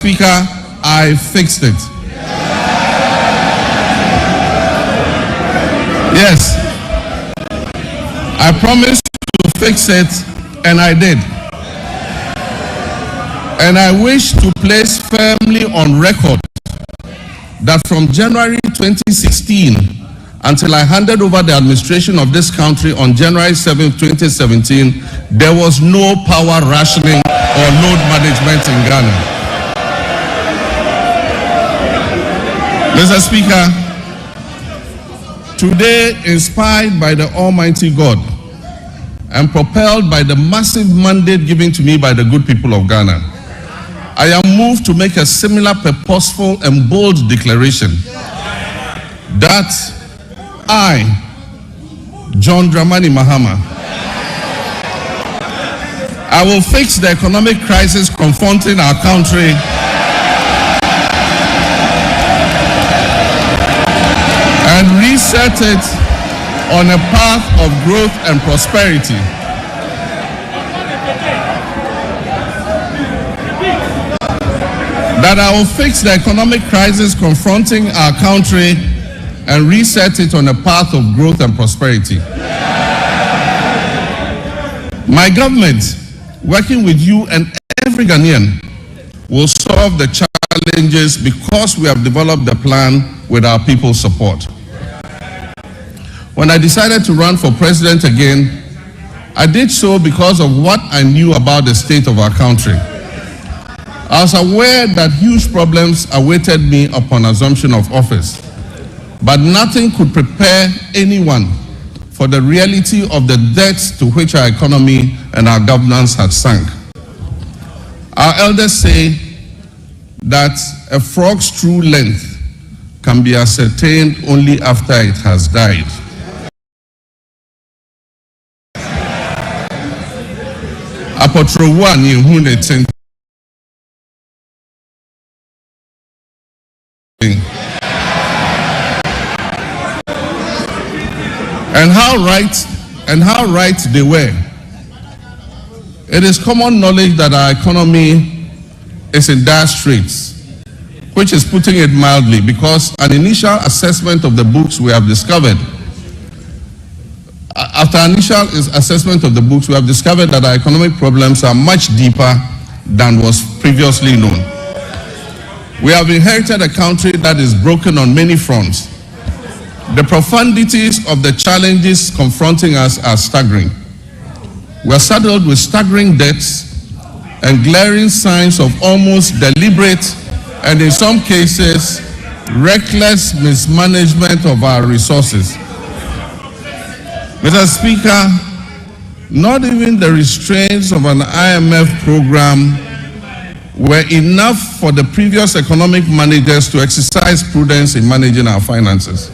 Speaker, I fixed it. Yes, I promised to fix it, and I did. And I wish to place firmly on record that from January 2016 until I handed over the administration of this country on January 7, 2017, there was no power rationing or load management in Ghana. Mr. Speaker, today, inspired by the Almighty God and propelled by the massive mandate given to me by the good people of Ghana, I am moved to make a similar purposeful and bold declaration that I, John Dramani Mahama, I will fix the economic crisis confronting our country and reset it on a path of growth and prosperity. That I will fix the economic crisis confronting our country and reset it on a path of growth and prosperity. My government, working with you and every Ghanaian, will solve the challenges because we have developed the plan with our people's support. When I decided to run for president again, I did so because of what I knew about the state of our country. I was aware that huge problems awaited me upon assumption of office, but nothing could prepare anyone for the reality of the depths to which our economy and our governance had sunk. Our elders say that a frog's true length can be ascertained only after it has died. Apotro one in and how right they were. It is common knowledge that our economy is in dire straits, which is putting it mildly, because an initial assessment of the books we have discovered that our economic problems are much deeper than was previously known. We have inherited a country that is broken on many fronts. The profundities of the challenges confronting us are staggering. We are saddled with staggering debts and glaring signs of almost deliberate and, in some cases, reckless mismanagement of our resources. Mr. Speaker, not even the restraints of an IMF program were enough for the previous economic managers to exercise prudence in managing our finances.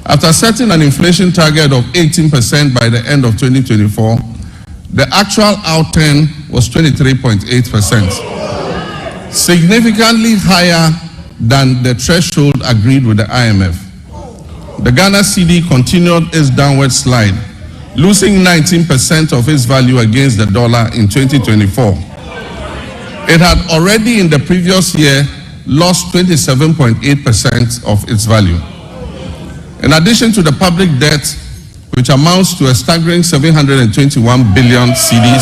After setting an inflation target of 18% by the end of 2024, the actual outturn was 23.8%, significantly higher than the threshold agreed with the IMF. The Ghana CD continued its downward slide, losing 19% of its value against the dollar in 2024. It had already in the previous year lost 27.8% of its value. In addition to the public debt, which amounts to a staggering 721 billion cedis,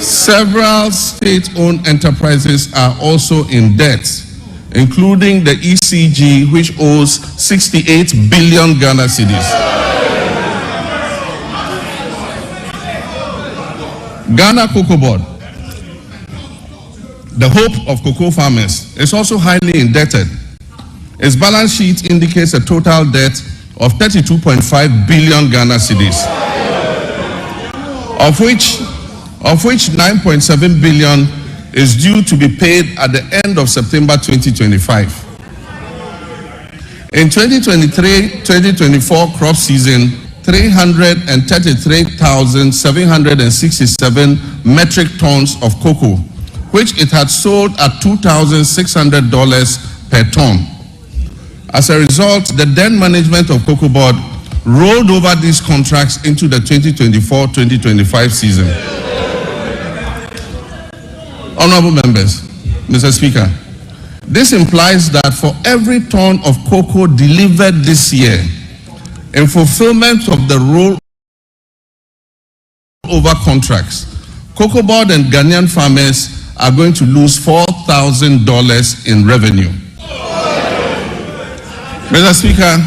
several state-owned enterprises are also in debt, including the ECG, which owes 68 billion Ghana cedis. Ghana Cocoa Board, the hope of cocoa farmers, is also highly indebted. Its balance sheet indicates a total debt of 32.5 billion Ghana cedis, of which 9.7 billion is due to be paid at the end of September 2025. In 2023-2024 crop season, 333,767 metric tons of cocoa, which it had sold at $2,600 per ton. As a result, the then management of Cocoa Board rolled over these contracts into the 2024-2025 season. Honorable members, Mr. Speaker, this implies that for every ton of cocoa delivered this year, in fulfillment of the rollover contracts, Cocoa Board and Ghanaian farmers are going to lose $4,000 in revenue. Mr. Speaker,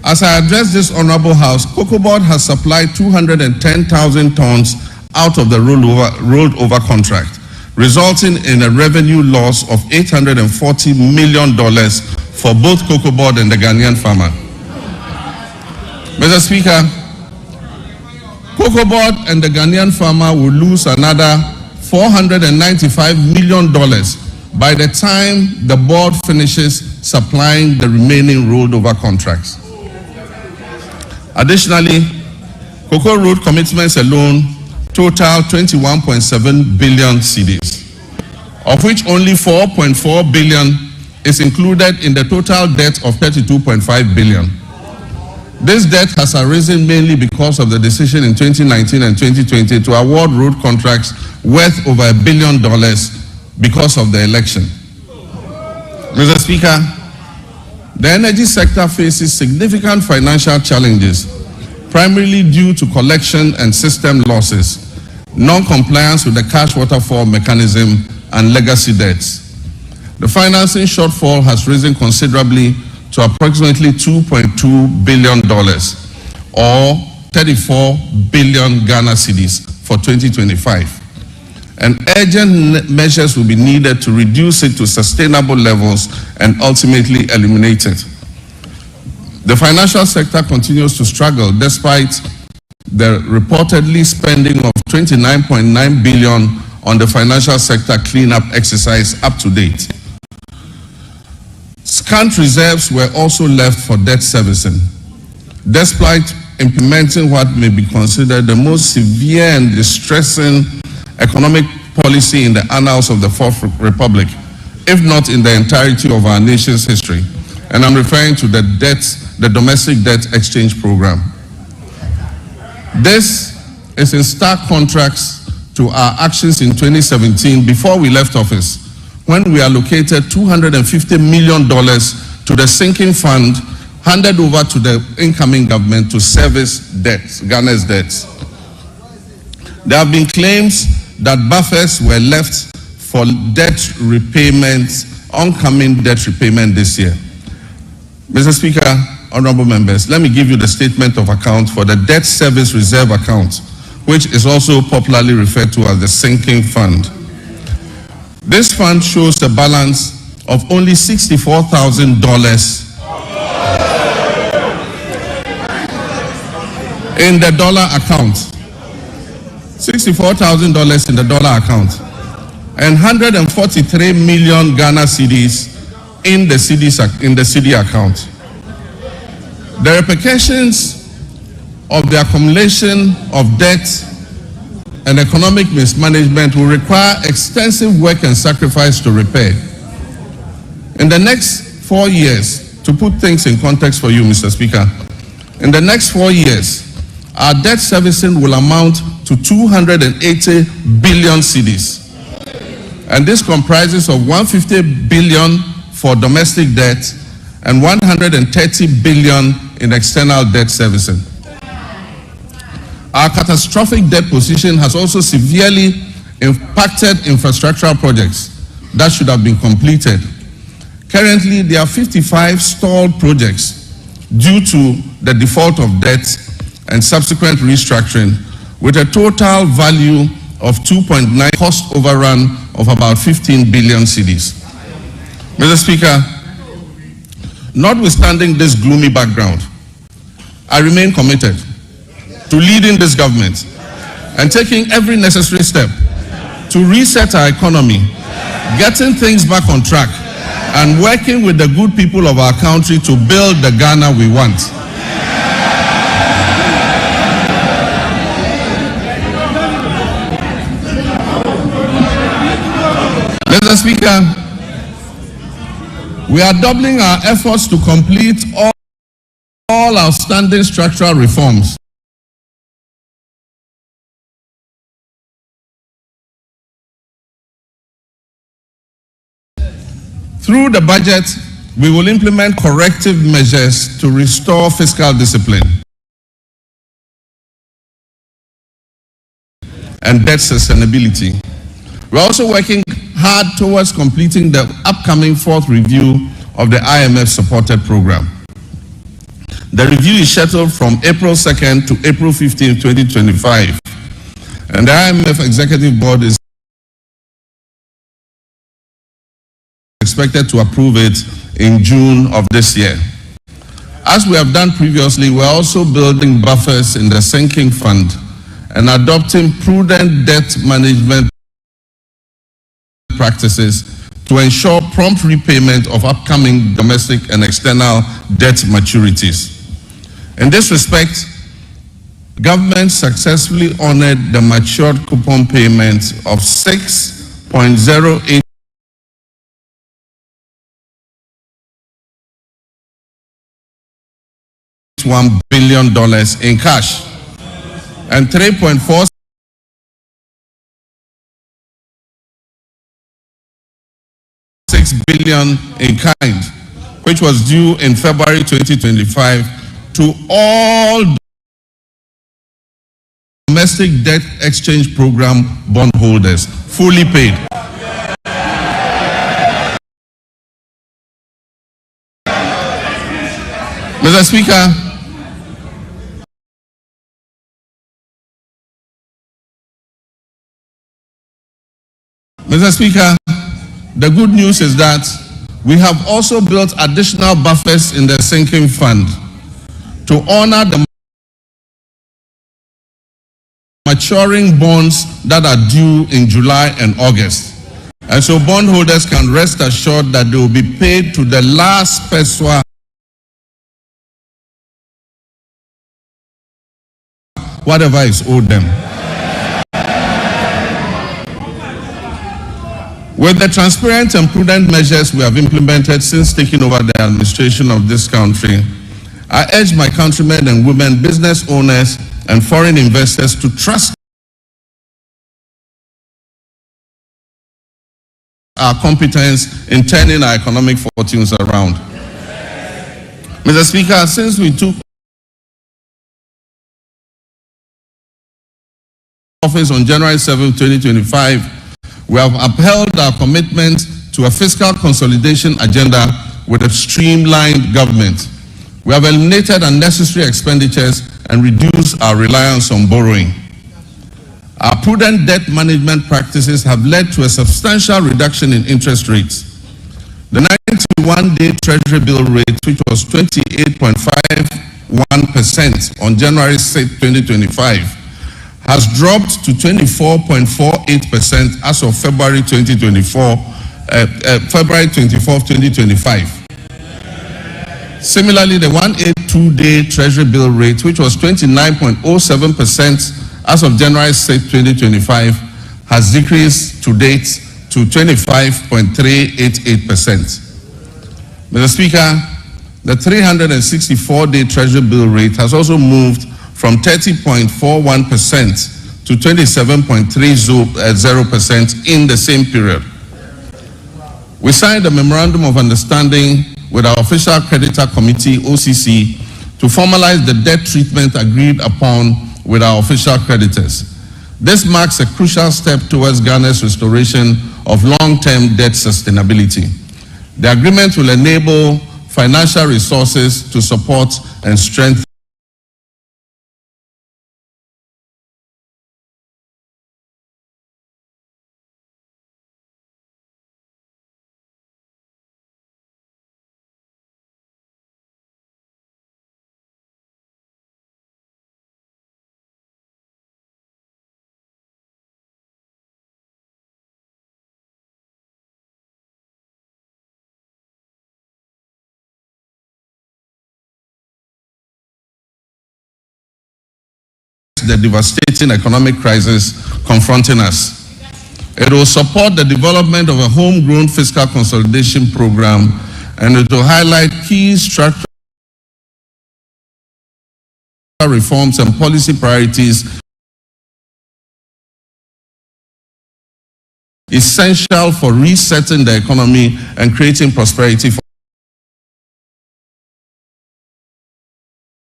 as I address this honorable house, Cocoa Board has supplied 210,000 tons out of the rolled over contract, resulting in a revenue loss of $840 million for both Cocoa Board and the Ghanaian farmer. Mr. Speaker, Cocoa Board and the Ghanaian farmer will lose another $495 million by the time the board finishes supplying the remaining rolled over contracts. Additionally, cocoa road commitments alone total 21.7 billion cedis, of which only 4.4 billion is included in the total debt of 32.5 billion. This debt has arisen mainly because of the decision in 2019 and 2020 to award road contracts worth over $1 billion because of the election. Mr. Speaker, the energy sector faces significant financial challenges, primarily due to collection and system losses, non-compliance with the cash waterfall mechanism, and legacy debts. The financing shortfall has risen considerably to approximately $2.2 billion, or 34 billion Ghana cedis for 2025. And urgent measures will be needed to reduce it to sustainable levels and ultimately eliminate it. The financial sector continues to struggle despite the reportedly spending of 29.9 billion on the financial sector cleanup exercise up to date. Scant reserves were also left for debt servicing, despite implementing what may be considered the most severe and distressing economic policy in the annals of the Fourth Republic, if not in the entirety of our nation's history. And I'm referring to the domestic debt exchange program. This is in stark contrast to our actions in 2017 before we left office, when we allocated $250 million to the sinking fund handed over to the incoming government to service debts, Ghana's debts. There have been claims that buffers were left for debt repayment, oncoming debt repayment this year. Mr. Speaker, honorable members, let me give you the statement of account for the debt service reserve account, which is also popularly referred to as the sinking fund. This fund shows a balance of only $64,000 in the dollar account. $64,000 in the dollar account, and 143 million Ghana cedis in the CD account. The repercussions of the accumulation of debt and economic mismanagement will require extensive work and sacrifice to repair. In the next 4 years, to put things in context for you, Mr. Speaker, in the next 4 years, our debt servicing will amount to 280 billion cedis. And this comprises of 150 billion for domestic debt and 130 billion in external debt servicing. Our catastrophic debt position has also severely impacted infrastructural projects that should have been completed. Currently, there are 55 stalled projects due to the default of debt and subsequent restructuring, with a total value of 2.9 cost overrun of about 15 billion cedis. Mr. Speaker, notwithstanding this gloomy background, I remain committed to leading this government and taking every necessary step to reset our economy, getting things back on track, and working with the good people of our country to build the Ghana we want. Mr. Speaker, we are doubling our efforts to complete all outstanding structural reforms Through the budget, we will implement corrective measures to restore fiscal discipline and debt sustainability. We're also working hard towards completing the upcoming fourth review of the IMF-supported program. The review is scheduled from April 2nd to April 15, 2025, and the IMF Executive Board is expected to approve it in June of this year. As we have done previously, we're also building buffers in the sinking fund and adopting prudent debt management practices to ensure prompt repayment of upcoming domestic and external debt maturities. In this respect, government successfully honored the matured coupon payment of $6.08 $1 billion in cash and $3.46 billion in kind, which was due in February 2025 to all domestic debt exchange program bondholders, fully paid. Mr. Speaker, the good news is that we have also built additional buffers in the sinking fund to honor the maturing bonds that are due in July and August. And so bondholders can rest assured that they will be paid to the last pesewa whatever is owed them. With the transparent and prudent measures we have implemented since taking over the administration of this country, I urge my countrymen and women, business owners, and foreign investors to trust our competence in turning our economic fortunes around. Mr. Speaker, since we took office on January 7, 2025, we have upheld our commitment to a fiscal consolidation agenda with a streamlined government. We have eliminated unnecessary expenditures and reduced our reliance on borrowing. Our prudent debt management practices have led to a substantial reduction in interest rates. The 91-day Treasury bill rate, which was 28.51% on January 6, 2025, has dropped to 24.48% as of February 24, 2025. Similarly, the 182-day Treasury bill rate, which was 29.07% as of January 6, 2025, has decreased to date to 25.388%. Mr. Speaker, the 364-day Treasury bill rate has also moved from 30.41% to 27.30% in the same period. We signed a memorandum of understanding with our Official Creditor Committee, OCC, to formalize the debt treatment agreed upon with our official creditors. This marks a crucial step towards Ghana's restoration of long-term debt sustainability. The agreement will enable financial resources to support and strengthen the devastating economic crisis confronting us. It will support the development of a homegrown fiscal consolidation program, and it will highlight key structural reforms and policy priorities essential for resetting the economy and creating prosperity for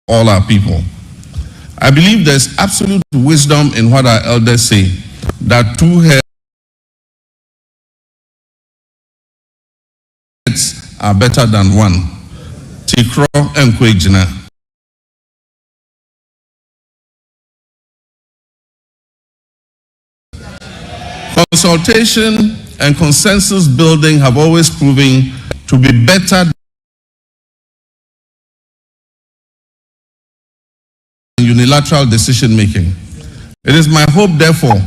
all our people. I believe there's absolute wisdom in what our elders say, that two heads are better than one. Tikro and Kwejina. Consultation and consensus building have always proven to be better than unilateral decision making. It is my hope, therefore,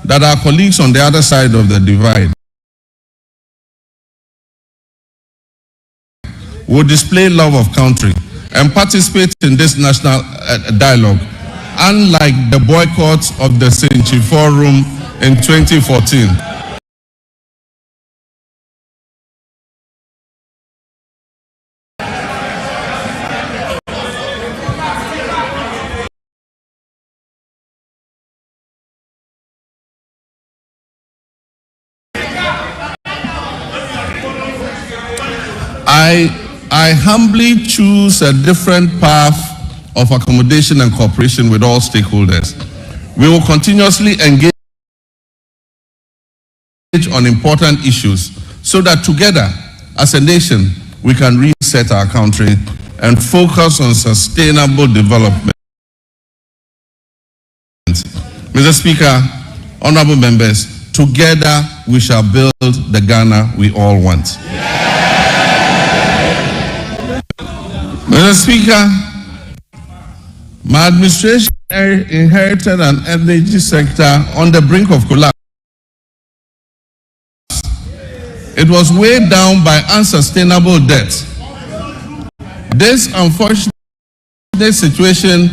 that our colleagues on the other side of the divide will display love of country and participate in this national dialogue, unlike the boycott of the Century Forum in 2014. I humbly choose a different path of accommodation and cooperation with all stakeholders. We will continuously engage on important issues so that together as a nation we can reset our country and focus on sustainable development. Mr. Speaker, honorable members, together we shall build the Ghana we all want. Mr. Speaker, my administration inherited an energy sector on the brink of collapse. It was weighed down by unsustainable debt. This unfortunate situation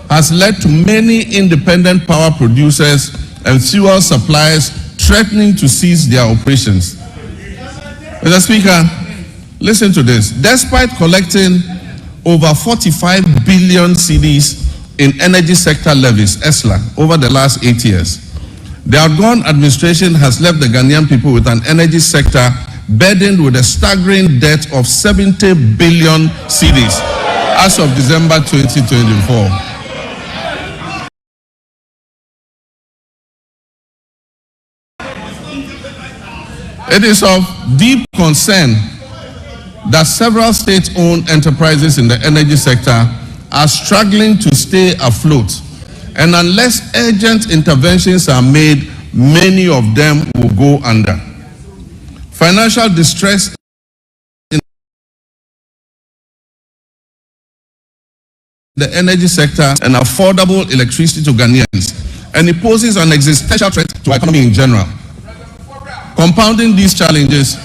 has led to many independent power producers and fuel suppliers threatening to cease their operations. Mr. Speaker, listen to this. Despite collecting over 45 billion cedis in energy sector levies, ESLA, over the last 8 years, the outgone administration has left the Ghanaian people with an energy sector burdened with a staggering debt of 70 billion cedis as of December 2024. It is of deep concern that several state-owned enterprises in the energy sector are struggling to stay afloat, and unless urgent interventions are made, many of them will go under. Financial distress in the energy sector and affordable electricity to Ghanaians, and it poses an existential threat to our economy in general. Compounding these challenges,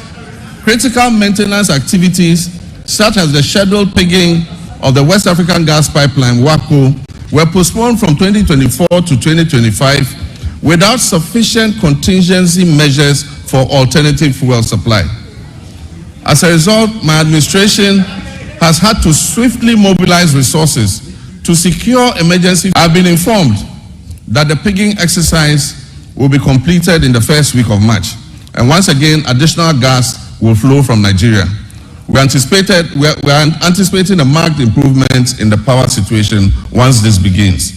critical maintenance activities such as the scheduled pigging of the West African gas pipeline, WAPO, were postponed from 2024 to 2025 without sufficient contingency measures for alternative fuel supply. As a result, my administration has had to swiftly mobilize resources to secure emergency. I've been informed that the pigging exercise will be completed in the first week of March, and once again, additional gas will flow from Nigeria. We're anticipating a marked improvement in the power situation once this begins.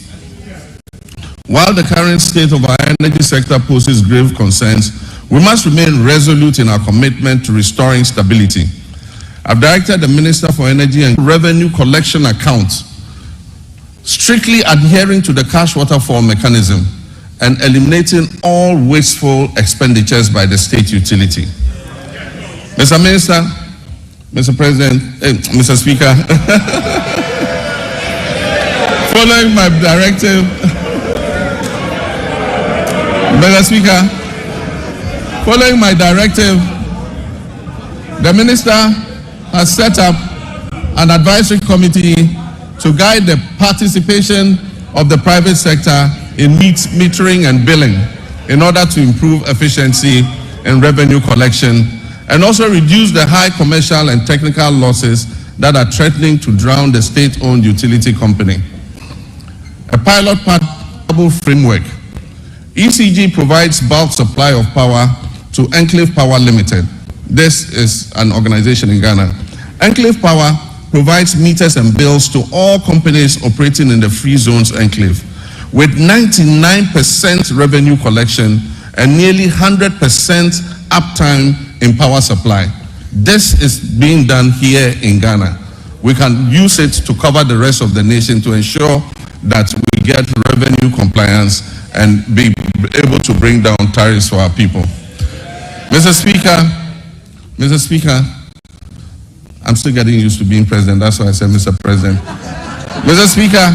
While the current state of our energy sector poses grave concerns, we must remain resolute in our commitment to restoring stability. I've directed the Minister for Energy and Revenue Collection accounts, strictly adhering to the cash waterfall mechanism and eliminating all wasteful expenditures by the state utility. Mr. Minister, Mr. President, Mr. Speaker, following my directive, Mr. Speaker, following my directive, the Minister has set up an advisory committee to guide the participation of the private sector in metering and billing in order to improve efficiency in revenue collection and also reduce the high commercial and technical losses that are threatening to drown the state-owned utility company. A pilot portable framework. ECG provides bulk supply of power to Enclave Power Limited. This is an organization in Ghana. Enclave Power provides meters and bills to all companies operating in the free zones enclave, with 99% revenue collection and nearly 100% uptime in power supply. This is being done here in Ghana. We can use it to cover the rest of the nation to ensure that we get revenue compliance and be able to bring down tariffs for our people. Mr. Speaker, I'm still getting used to being president, that's why I said Mr. President. Mr. Speaker,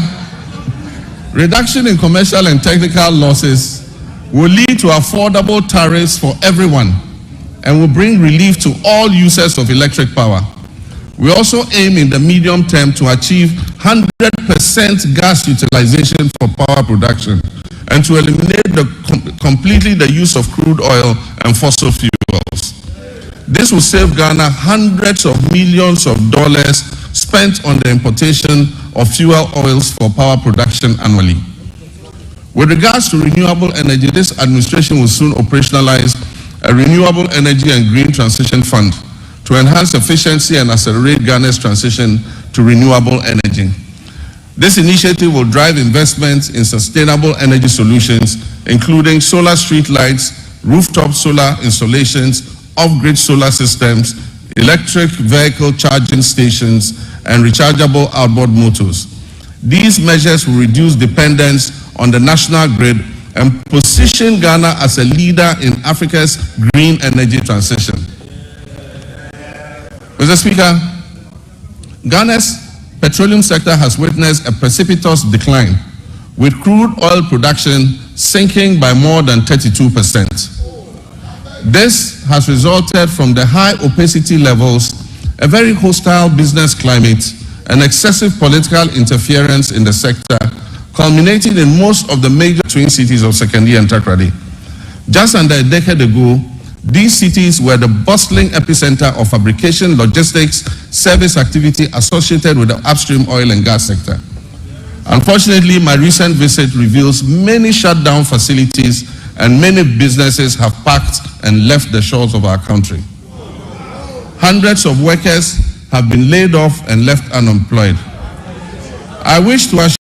reduction in commercial and technical losses will lead to affordable tariffs for everyone and will bring relief to all users of electric power. We also aim in the medium term to achieve 100% gas utilization for power production and to eliminate completely the use of crude oil and fossil fuels. This will save Ghana hundreds of millions of dollars spent on the importation of fuel oils for power production annually. With regards to renewable energy, this administration will soon operationalize a renewable energy and green transition fund to enhance efficiency and accelerate Ghana's transition to renewable energy. This initiative will drive investments in sustainable energy solutions, including solar street lights, rooftop solar installations, off-grid solar systems, electric vehicle charging stations, and rechargeable outboard motors. These measures will reduce dependence on the national grid and position Ghana as a leader in Africa's green energy transition. Mr. Speaker, Ghana's petroleum sector has witnessed a precipitous decline, with crude oil production sinking by more than 32%. This has resulted from the high opacity levels, a very hostile business climate, and excessive political interference in the sector, culminating in most of the major twin cities of Sekondi and Takoradi. Just under a decade ago, these cities were the bustling epicenter of fabrication, logistics, service activity associated with the upstream oil and gas sector. Unfortunately, my recent visit reveals many shut down facilities and many businesses have packed and left the shores of our country. Hundreds of workers have been laid off and left unemployed. I wish to assure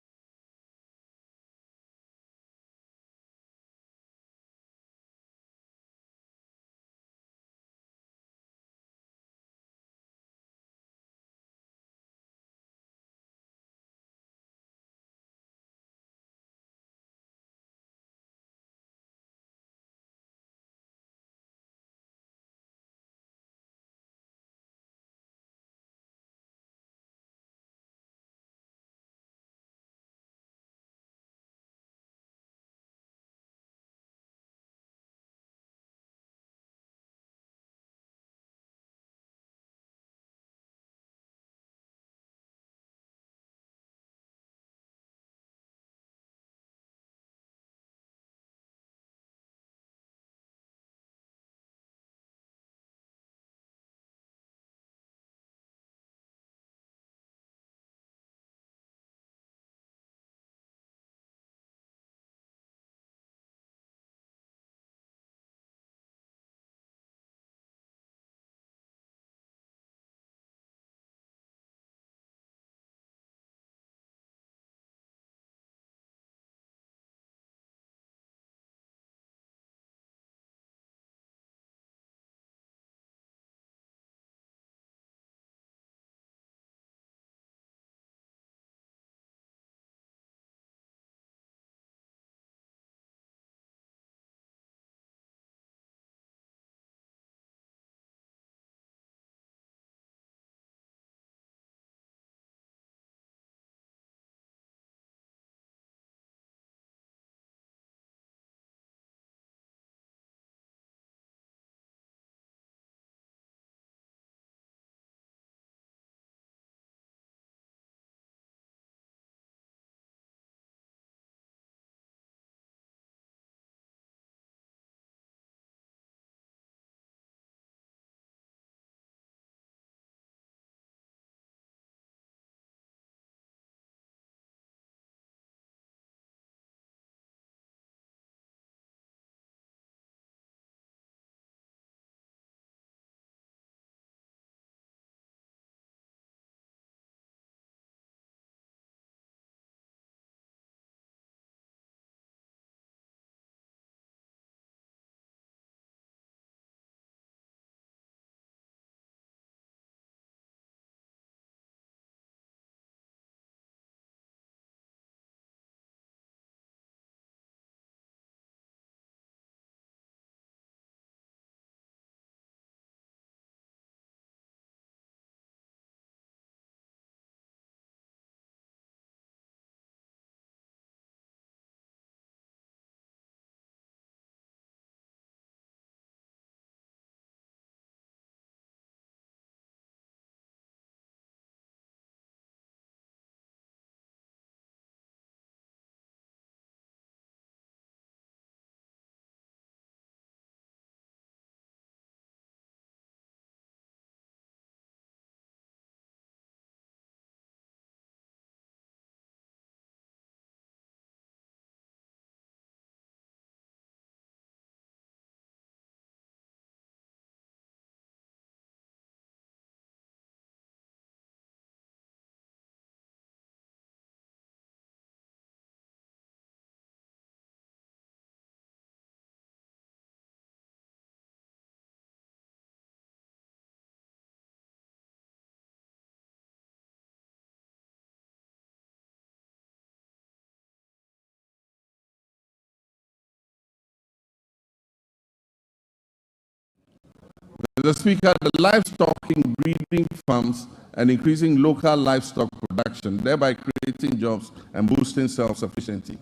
Mr. Speaker, the livestock breeding farms and increasing local livestock production, thereby creating jobs and boosting self-sufficiency.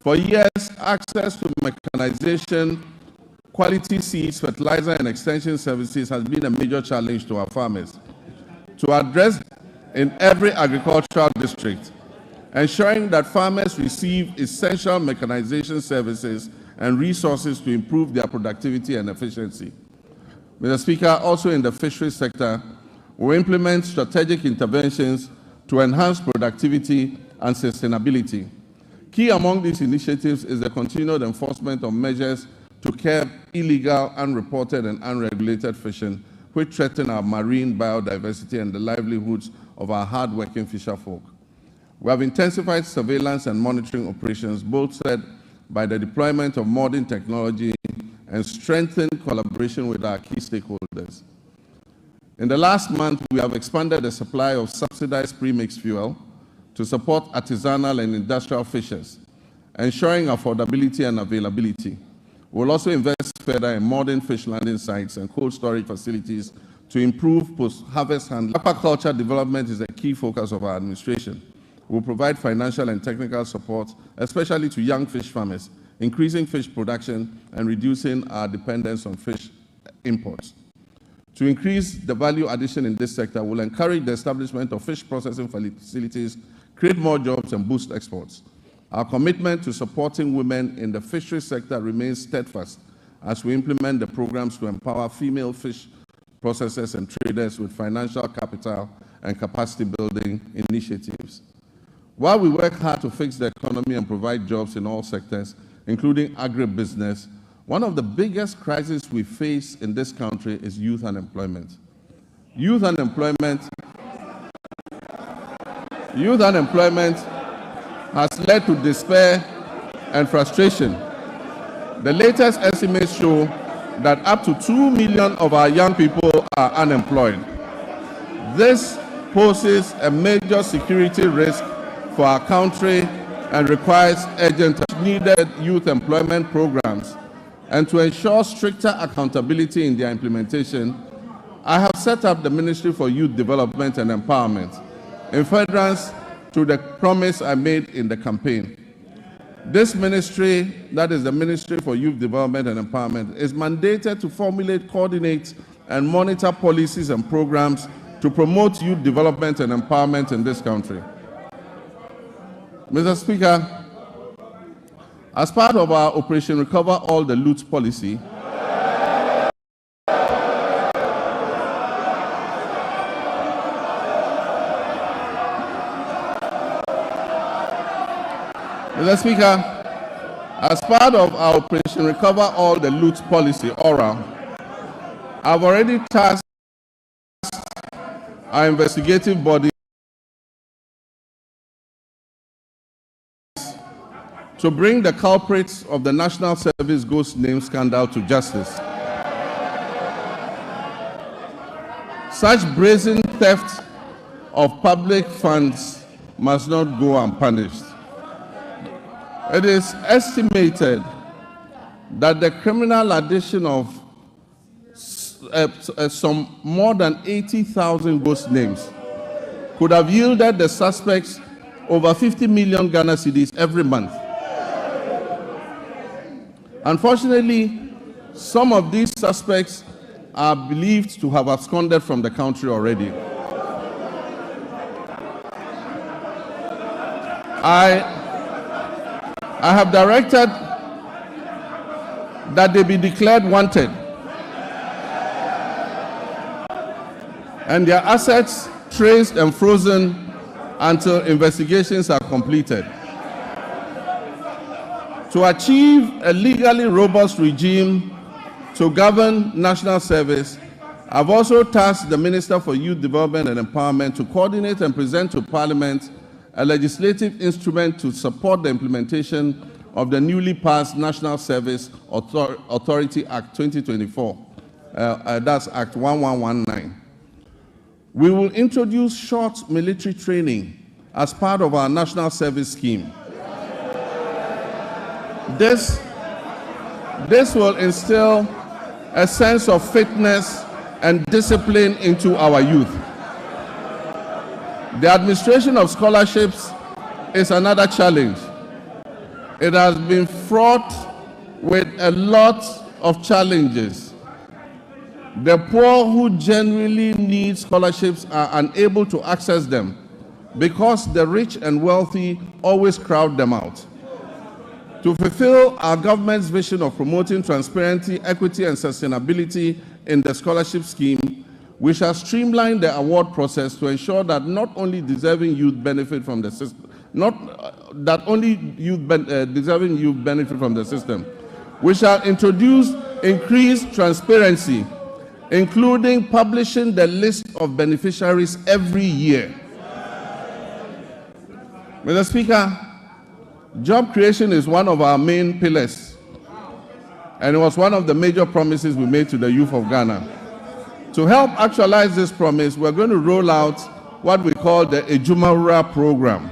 For years, access to mechanization, quality seeds, fertilizer, and extension services has been a major challenge to our farmers. To address in every agricultural district, ensuring that farmers receive essential mechanization services and resources to improve their productivity and efficiency. Mr. Speaker, also in the fisheries sector, we implement strategic interventions to enhance productivity and sustainability. Key among these initiatives is the continued enforcement of measures to curb illegal, unreported, and unregulated fishing, which threaten our marine biodiversity and the livelihoods of our hard-working fisherfolk. We have intensified surveillance and monitoring operations, bolstered by the deployment of modern technology and strengthened collaboration with our key stakeholders. In the last month, we have expanded the supply of subsidized premixed fuel to support artisanal and industrial fishers, ensuring affordability and availability. We'll also invest further in modern fish landing sites and cold storage facilities to improve post-harvest handling. Aquaculture development is a key focus of our administration. We'll provide financial and technical support, especially to young fish farmers, increasing fish production and reducing our dependence on fish imports. To increase the value addition in this sector, we'll encourage the establishment of fish processing facilities, create more jobs, and boost exports. Our commitment to supporting women in the fisheries sector remains steadfast as we implement the programs to empower female fish processors and traders with financial capital and capacity building initiatives. While we work hard to fix the economy and provide jobs in all sectors, including agribusiness, one of the biggest crises we face in this country is youth unemployment. Youth unemployment has led to despair and frustration. The latest estimates show that up to 2 million of our young people are unemployed. This poses a major security risk for our country and requires urgent needed youth employment programs. And to ensure stricter accountability in their implementation, I have set up the Ministry for Youth Development and Empowerment in furtherance to the promise I made in the campaign. This ministry, that is the Ministry for Youth Development and Empowerment, is mandated to formulate, coordinate, and monitor policies and programs to promote youth development and empowerment in this country. Mr. Speaker, as part of our Operation Recover All the Loot policy, Mr. Speaker, as part of our Operation Recover All the Loot policy, ORA, I've already tasked our investigative body to bring the culprits of the National Service Ghost Name scandal to justice. Such brazen theft of public funds must not go unpunished. It is estimated that the criminal addition of some more than 80,000 ghost names could have yielded the suspects over 50 million Ghana cedis every month. Unfortunately, some of these suspects are believed to have absconded from the country already. I have directed that they be declared wanted and their assets traced and frozen until investigations are completed. To achieve a legally robust regime to govern national service, I've also tasked the Minister for Youth Development and Empowerment to coordinate and present to Parliament a legislative instrument to support the implementation of the newly passed National Service Authority Act 2024. That's Act 1119. We will introduce short military training as part of our national service scheme. This will instill a sense of fitness and discipline into our youth. The administration of scholarships is another challenge. It has been fraught with a lot of challenges. The poor who genuinely need scholarships are unable to access them because the rich and wealthy always crowd them out. To fulfill our government's vision of promoting transparency, equity, and sustainability in the scholarship scheme, we shall streamline the award process to ensure that not only deserving youth benefit from the system, deserving youth benefit from the system. We shall introduce increased transparency, including publishing the list of beneficiaries every year. Mr. Speaker, job creation is one of our main pillars, and it was one of the major promises we made to the youth of Ghana. To help actualize this promise, we're going to roll out what we call the Ejumawura program.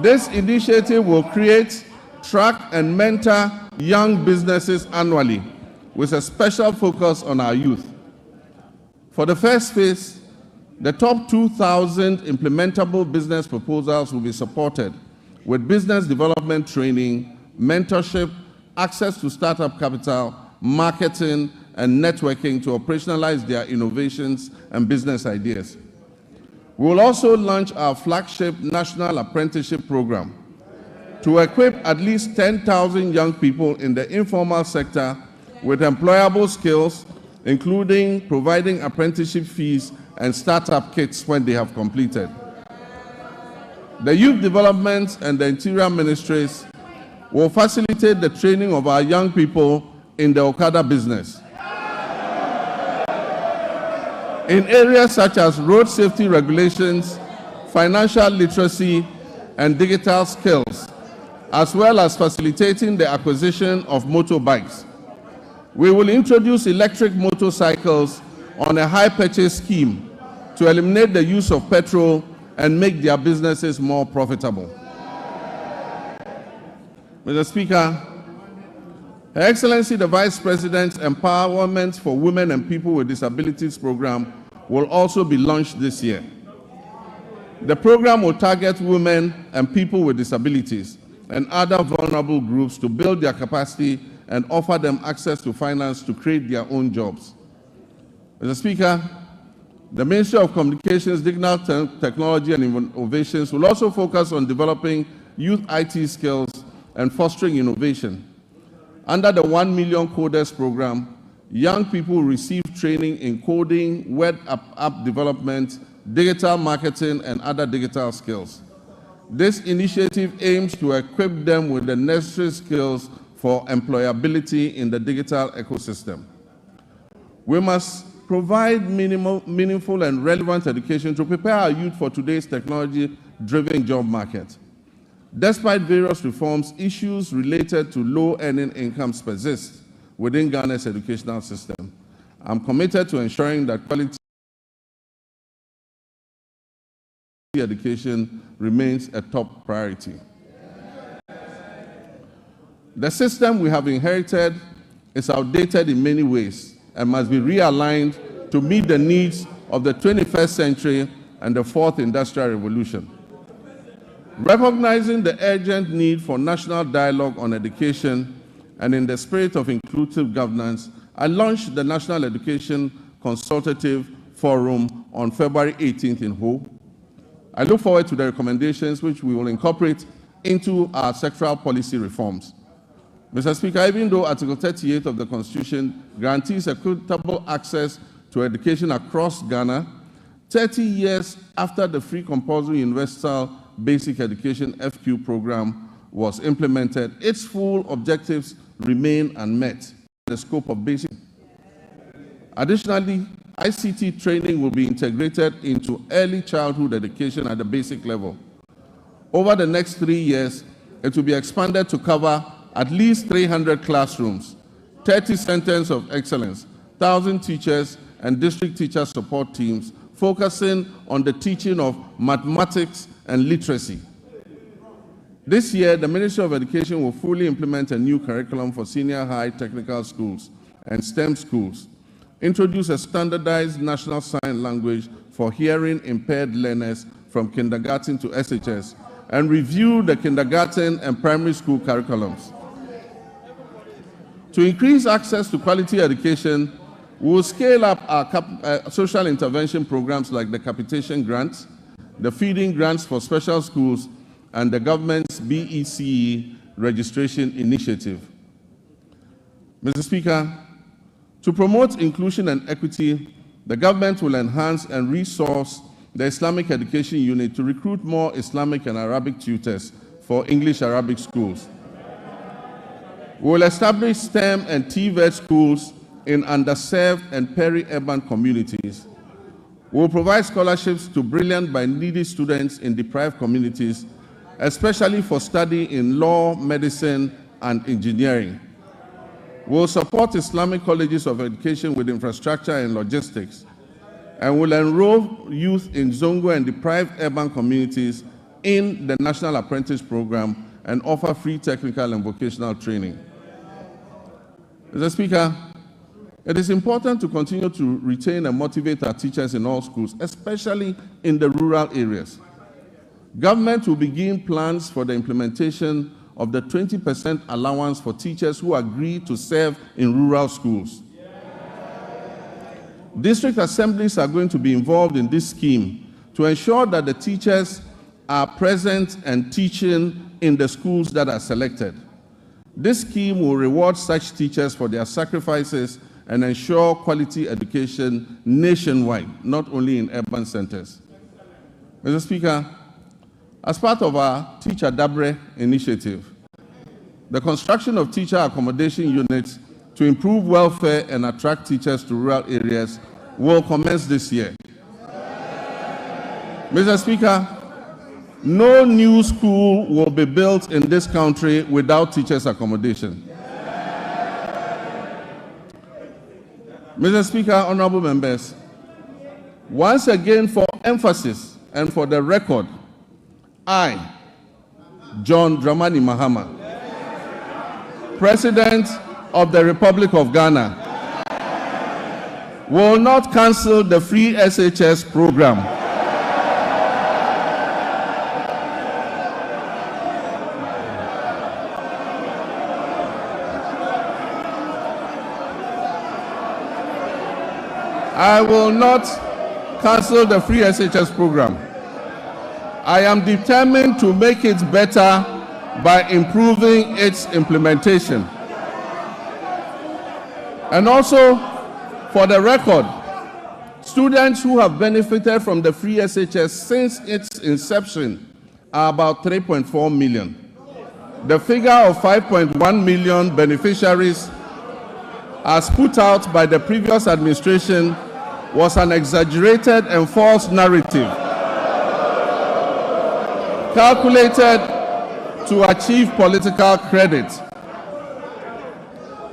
This initiative will create, track, and mentor young businesses annually with a special focus on our youth. For the first phase, the top 2,000 implementable business proposals will be supported with business development training, mentorship, access to startup capital, marketing, and networking to operationalize their innovations and business ideas. We will also launch our flagship National Apprenticeship Program to equip at least 10,000 young people in the informal sector with employable skills, including providing apprenticeship fees and startup kits when they have completed. The Youth Development and the Interior Ministries will facilitate the training of our young people in the Okada business in areas such as road safety regulations, financial literacy, and digital skills, as well as facilitating the acquisition of motorbikes. We will introduce electric motorcycles on a high purchase scheme to eliminate the use of petrol and make their businesses more profitable. Mr. Speaker, Her Excellency the Vice President's Empowerment for Women and People with Disabilities program will also be launched this year. The program will target women and people with disabilities and other vulnerable groups to build their capacity and offer them access to finance to create their own jobs. Mr. Speaker, the Ministry of Communications, Digital Technology and Innovations will also focus on developing youth IT skills and fostering innovation. Under the 1 Million Coders program, young people will receive training in coding, web app development, digital marketing, and other digital skills. This initiative aims to equip them with the necessary skills for employability in the digital ecosystem. We must provide meaningful and relevant education to prepare our youth for today's technology-driven job market. Despite various reforms, issues related to low-earning incomes persist within Ghana's educational system. I'm committed to ensuring that quality education remains a top priority. The system we have inherited is outdated in many ways and must be realigned to meet the needs of the 21st century and the fourth industrial revolution. Recognizing the urgent need for national dialogue on education and in the spirit of inclusive governance, I launched the National Education Consultative Forum on February 18th in Ho. I look forward to the recommendations which we will incorporate into our sectoral policy reforms. Mr. Speaker, even though Article 38 of the Constitution guarantees equitable access to education across Ghana, 30 years after the Free Compulsory Universal Basic Education FQ program was implemented, its full objectives remain unmet in the scope of basic. Additionally, ICT training will be integrated into early childhood education at the basic level. Over the next 3 years, it will be expanded to cover at least 300 classrooms, 30 centers of excellence, 1,000 teachers and district teacher support teams, focusing on the teaching of mathematics and literacy. This year, the Ministry of Education will fully implement a new curriculum for senior high technical schools and STEM schools, introduce a standardized national sign language for hearing impaired learners from kindergarten to SHS, and review the kindergarten and primary school curriculums. To increase access to quality education, we will scale up our social intervention programs like the capitation grants, the feeding grants for special schools, and the government's BECE registration initiative. Mr. Speaker, to promote inclusion and equity, the government will enhance and resource the Islamic Education Unit to recruit more Islamic and Arabic tutors for English-Arabic schools. We will establish STEM and TVET schools in underserved and peri-urban communities. We will provide scholarships to brilliant but needy students in deprived communities, especially for study in law, medicine, and engineering. We will support Islamic colleges of education with infrastructure and logistics, and will enroll youth in Zongo and deprived urban communities in the National Apprentice Program and offer free technical and vocational training. Mr. Speaker, it is important to continue to retain and motivate our teachers in all schools, especially in the rural areas. Government will begin plans for the implementation of the 20% allowance for teachers who agree to serve in rural schools. District assemblies are going to be involved in this scheme to ensure that the teachers are present and teaching in the schools that are selected. This scheme will reward such teachers for their sacrifices and ensure quality education nationwide, not only in urban centers. Mr. Speaker, as part of our Teacher Dabre initiative, the construction of teacher accommodation units to improve welfare and attract teachers to rural areas will commence this year. Mr. Speaker, no new school will be built in this country without teachers' accommodation. Mr. Speaker, honorable members, once again for emphasis and for the record, I, John Dramani Mahama, President of the Republic of Ghana, will not cancel the free SHS program. I will not cancel the free SHS program. I am determined to make it better by improving its implementation. And also, for the record, students who have benefited from the free SHS since its inception are about 3.4 million. The figure of 5.1 million beneficiaries as put out by the previous administration was an exaggerated and false narrative calculated to achieve political credit.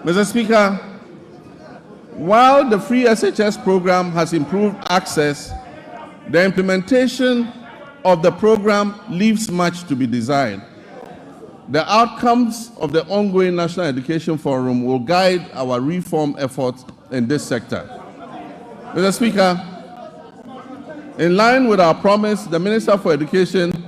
Mr. Speaker, while the free SHS program has improved access, the implementation of the program leaves much to be desired. The outcomes of the ongoing National Education Forum will guide our reform efforts in this sector. Mr. Speaker, in line with our promise, the Minister for Education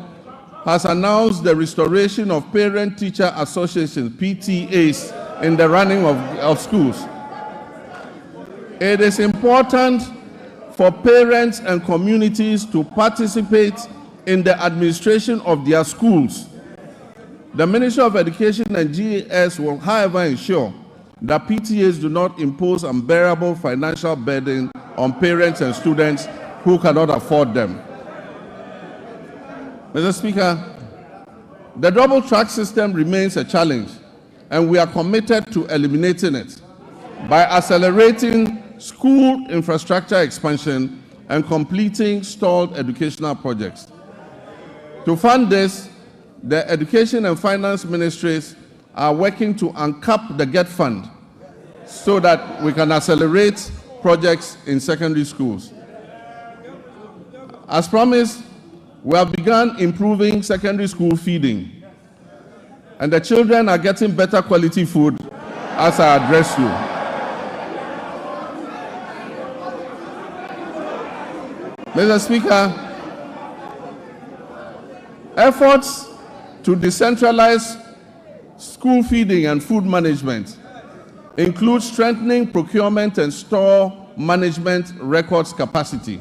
has announced the restoration of Parent-Teacher Associations, PTAs, in the running of schools. It is important for parents and communities to participate in the administration of their schools. The Ministry of Education and GAS will, however, ensure that PTAs do not impose unbearable financial burden on parents and students who cannot afford them. Mr. Speaker, the double track system remains a challenge, and we are committed to eliminating it by accelerating school infrastructure expansion and completing stalled educational projects. To fund this, the Education and Finance Ministries are working to uncap the GET Fund so that we can accelerate projects in secondary schools. As promised, we have begun improving secondary school feeding, And the children are getting better quality food as I address you. Mr. Speaker, efforts to decentralize school feeding and food management include strengthening procurement and store management records capacity.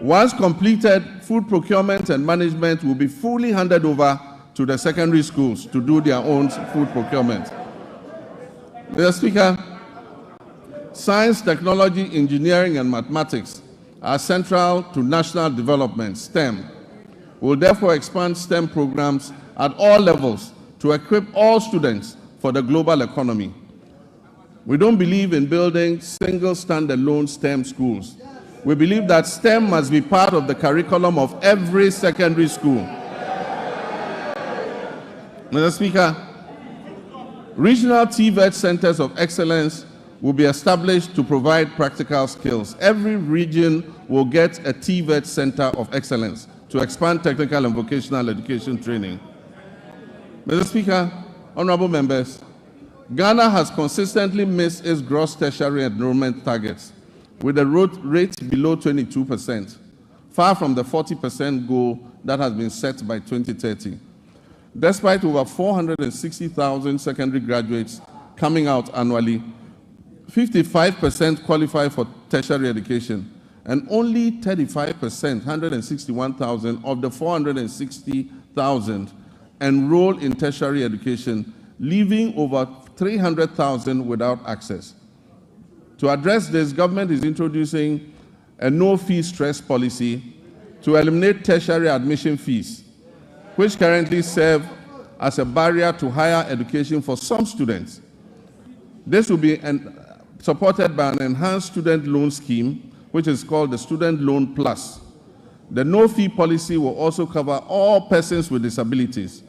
Once completed, food procurement and management will be fully handed over to the secondary schools to do their own food procurement. Mr. Speaker, science, technology, engineering, and mathematics are central to national development, STEM. We will therefore expand STEM programs at all levels to equip all students for the global economy. We don't believe in building single standalone STEM schools. We believe that STEM must be part of the curriculum of every secondary school. Mr. Speaker, regional TVET centers of excellence will be established to provide practical skills. Every region will get a TVET center of excellence to expand technical and vocational education training. Mr. Speaker, honorable members, Ghana has consistently missed its gross tertiary enrollment targets, with a rate below 22%, far from the 40% goal that has been set by 2030. Despite over 460,000 secondary graduates coming out annually, 55% qualify for tertiary education, and only 35%, 161,000 of the 460,000 enroll in tertiary education, leaving over 300,000 without access. To address this, government is introducing a no-fee stress policy to eliminate tertiary admission fees, which currently serve as a barrier to higher education for some students. This will be supported by an enhanced student loan scheme, which is called the Student Loan Plus. The no-fee policy will also cover all persons with disabilities.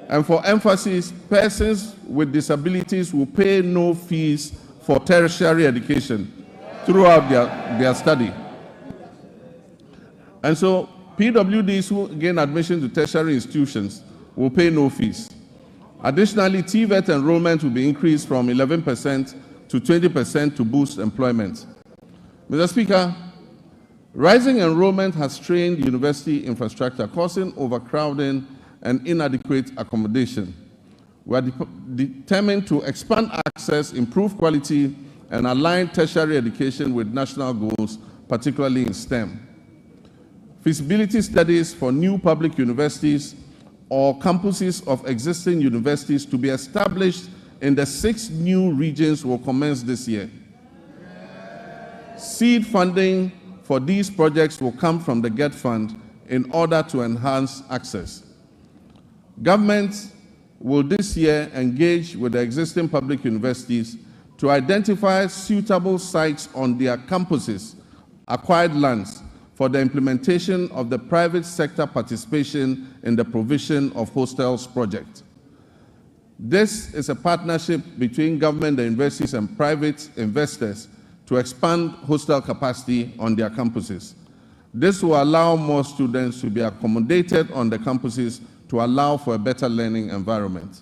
And for emphasis, persons with disabilities will pay no fees for tertiary education throughout their study. And so PWDs who gain admission to tertiary institutions will pay no fees. Additionally, TVET enrollment will be increased from 11% to 20% to boost employment. Mr. Speaker, rising enrollment has strained university infrastructure, causing overcrowding and inadequate accommodation. We are determined to expand access, improve quality, and align tertiary education with national goals, particularly in STEM. Feasibility studies for new public universities or campuses of existing universities to be established in the 6 new regions will commence this year. Seed funding for these projects will come from the GET Fund in order to enhance access. Government will this year engage with the existing public universities to identify suitable sites on their campuses, acquired lands, for the implementation of the private sector participation in the provision of hostels project. This is a partnership between government, the universities, and private investors to expand hostel capacity on their campuses. This will allow more students to be accommodated on the campuses to allow for a better learning environment.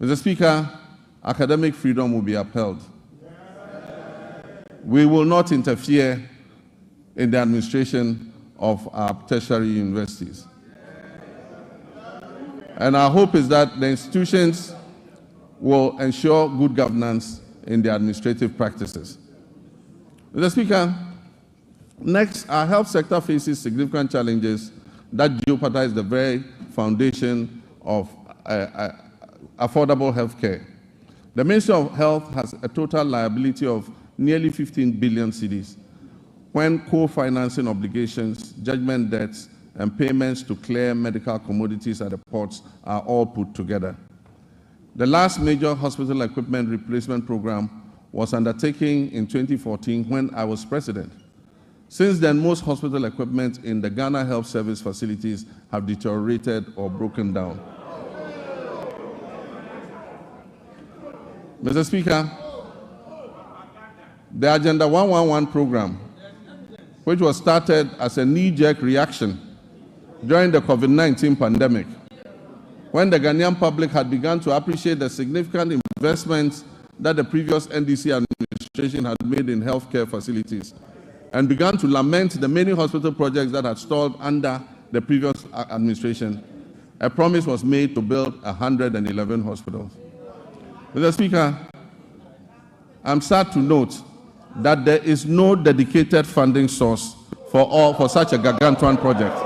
Mr. Speaker, academic freedom will be upheld. We will not interfere in the administration of our tertiary universities. And our hope is that the institutions will ensure good governance in their administrative practices. Mr. Speaker, next, our health sector faces significant challenges that jeopardize the very foundation of affordable health care. The Ministry of Health has a total liability of nearly 15 billion cedis, when co-financing obligations, judgment debts, and payments to clear medical commodities at the ports are all put together. The last major hospital equipment replacement program was undertaken in 2014 when I was president. Since then, most hospital equipment in the Ghana Health Service facilities have deteriorated or broken down. Mr. Speaker, the Agenda 111 program, which was started as a knee-jerk reaction during the COVID-19 pandemic, when the Ghanaian public had begun to appreciate the significant investments that the previous NDC administration had made in healthcare facilities, and began to lament the many hospital projects that had stalled under the previous administration, a promise was made to build 111 hospitals. Mr. Speaker, I'm sad to note that there is no dedicated funding source for such a gargantuan project.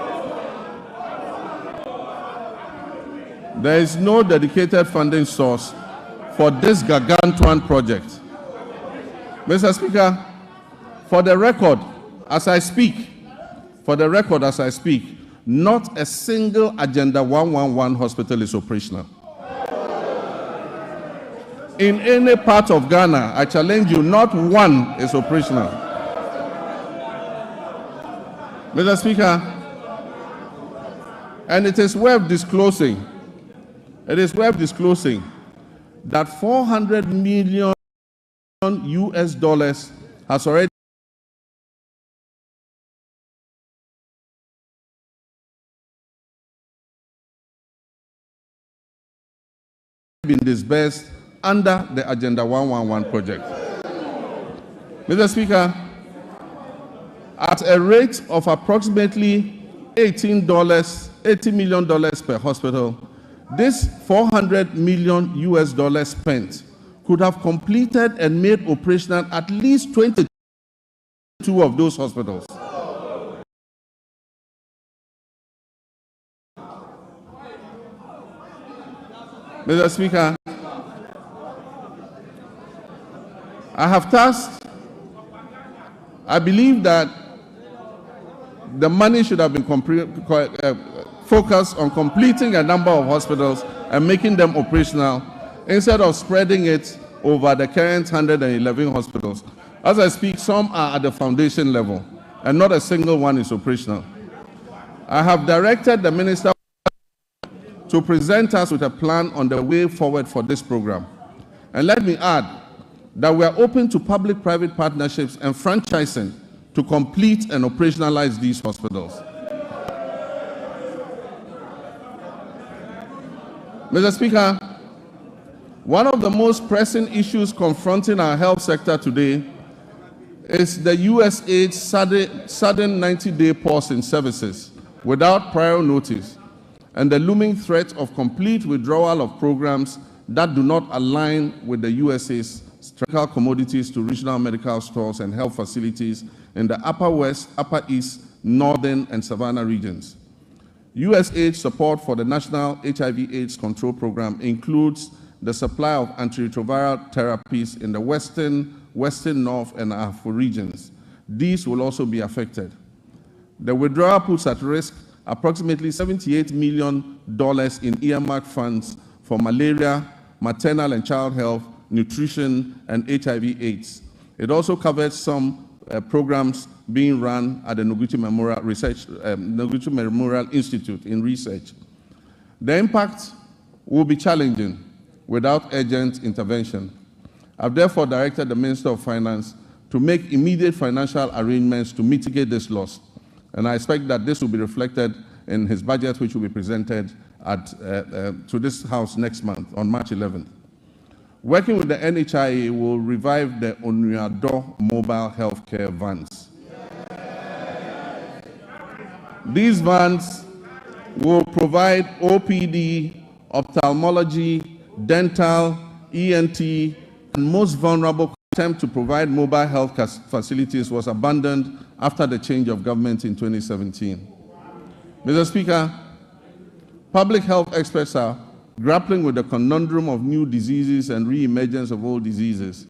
There is no dedicated funding source for this gargantuan project. Mr. Speaker, for the record, as I speak, not a single Agenda 111 hospital is operational. In any part of Ghana, I challenge you, not one is operational. Mr. Speaker, and it is worth disclosing, that $400 million US has already been disbursed under the Agenda 111 project. Mr. Speaker, at a rate of approximately $80 million per hospital, this $400 million US spent could have completed and made operational at least 22 of those hospitals. Mr. Speaker, I believe that the money should have been focused on completing a number of hospitals and making them operational instead of spreading it over the current 111 hospitals. As I speak, some are at the foundation level and not a single one is operational. I have directed the Minister to present us with a plan on the way forward for this program. And let me add that we are open to public-private partnerships and franchising to complete and operationalize these hospitals. Mr. Speaker, one of the most pressing issues confronting our health sector today is the USAID's sudden 90-day pause in services without prior notice, and the looming threat of complete withdrawal of programs that do not align with the USAID's critical commodities to regional medical stores and health facilities in the Upper West, Upper East, Northern, and Savannah regions. USAID support for the National HIV/AIDS Control Program includes the supply of antiretroviral therapies in the Western, North, and Afro regions. These will also be affected. The withdrawal puts at risk approximately $78 million in earmarked funds for malaria, maternal and child health, nutrition, and HIV/AIDS. It also covers some programs being run at the Noguchi Memorial Institute in research. The impact will be challenging without urgent intervention. I've therefore directed the Minister of Finance to make immediate financial arrangements to mitigate this loss. And I expect that this will be reflected in his budget, which will be presented to this House next month, on March 11th. Working with the NHIA, will revive the Onuado mobile healthcare vans. These vans will provide OPD, ophthalmology, dental, ENT, and most vulnerable. Attempt to provide mobile health facilities was abandoned after the change of government in 2017. Mr. Speaker, public health experts are grappling with the conundrum of new diseases and re-emergence of old diseases.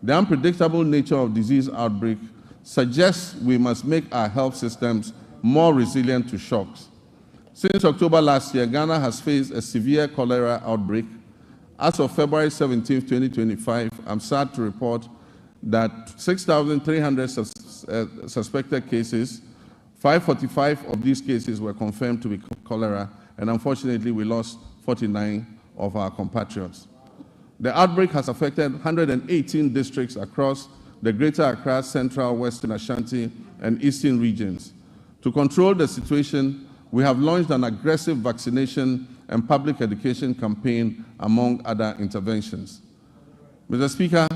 The unpredictable nature of disease outbreak suggests we must make our health systems more resilient to shocks. Since October last year, Ghana has faced a severe cholera outbreak. As of February 17, 2025, I'm sad to report that 6,300 suspected cases, 545 of these cases were confirmed to be cholera, and unfortunately, we lost 49 of our compatriots. The outbreak has affected 118 districts across the Greater Accra, Central, Western Ashanti, and Eastern regions. To control the situation, we have launched an aggressive vaccination and public education campaign, among other interventions. Mr. Speaker,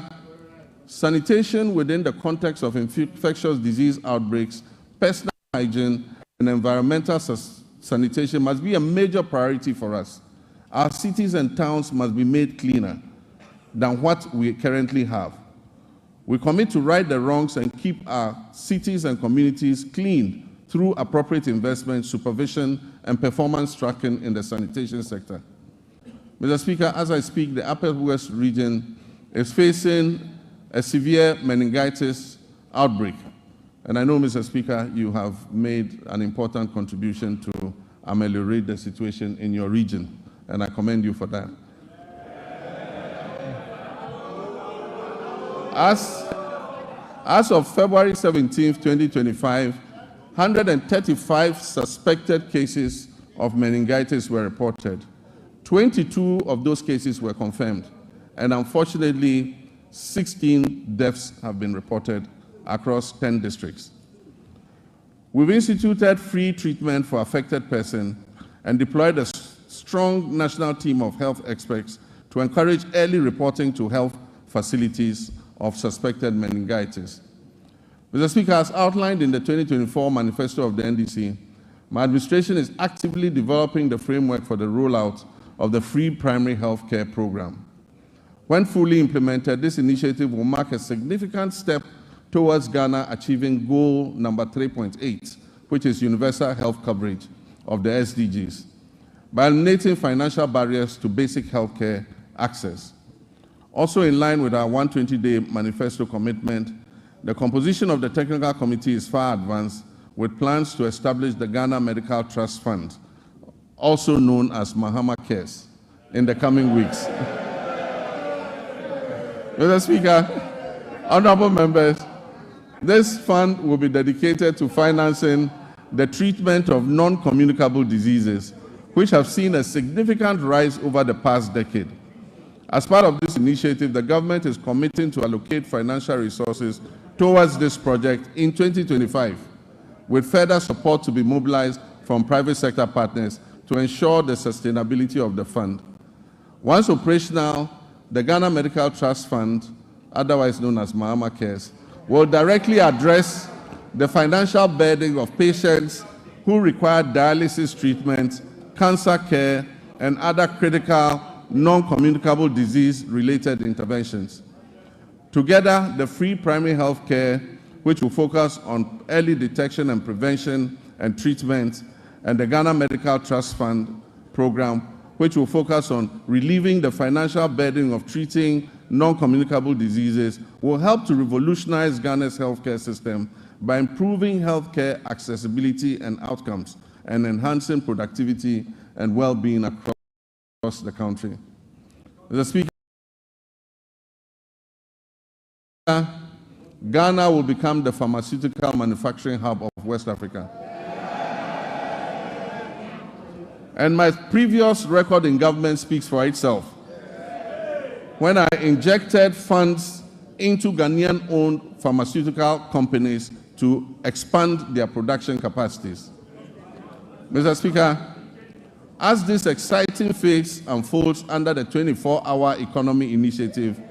sanitation within the context of infectious disease outbreaks, personal hygiene, and environmental sanitation must be a major priority for us. Our cities and towns must be made cleaner than what we currently have. We commit to right the wrongs and keep our cities and communities clean through appropriate investment, supervision, and performance tracking in the sanitation sector. Mr. Speaker, as I speak, the Upper West region is facing a severe meningitis outbreak. And I know, Mr. Speaker, you have made an important contribution to ameliorate the situation in your region, and I commend you for that. As of February 17, 2025, 135 suspected cases of meningitis were reported. 22 of those cases were confirmed, and unfortunately, 16 deaths have been reported across 10 districts. We've instituted free treatment for affected persons and deployed a strong national team of health experts to encourage early reporting to health facilities of suspected meningitis. Mr. Speaker, as outlined in the 2024 manifesto of the NDC, my administration is actively developing the framework for the rollout of the free primary health care program. When fully implemented, this initiative will mark a significant step towards Ghana achieving goal number 3.8, which is universal health coverage of the SDGs, by eliminating financial barriers to basic health care access. Also in line with our 120-day manifesto commitment, the composition of the technical committee is far advanced, with plans to establish the Ghana Medical Trust Fund, also known as Mahama Cares, in the coming weeks. Mr. Speaker, honorable members, this fund will be dedicated to financing the treatment of non-communicable diseases, which have seen a significant rise over the past decade. As part of this initiative, the government is committing to allocate financial resources towards this project in 2025, with further support to be mobilized from private sector partners to ensure the sustainability of the fund. Once operational, the Ghana Medical Trust Fund, otherwise known as Mahama Cares, will directly address the financial burden of patients who require dialysis treatment, cancer care, and other critical non-communicable disease-related interventions. Together, the free primary health care, which will focus on early detection and prevention and treatment, and the Ghana Medical Trust Fund program, which will focus on relieving the financial burden of treating non-communicable diseases, will help to revolutionize Ghana's healthcare system by improving healthcare accessibility and outcomes and enhancing productivity and well-being across the country. Mr. Speaker, Ghana will become the pharmaceutical manufacturing hub of West Africa. And my previous record in government speaks for itself. When I injected funds into Ghanaian-owned pharmaceutical companies to expand their production capacities. Mr. Speaker, as this exciting phase unfolds under the 24-hour economy initiative,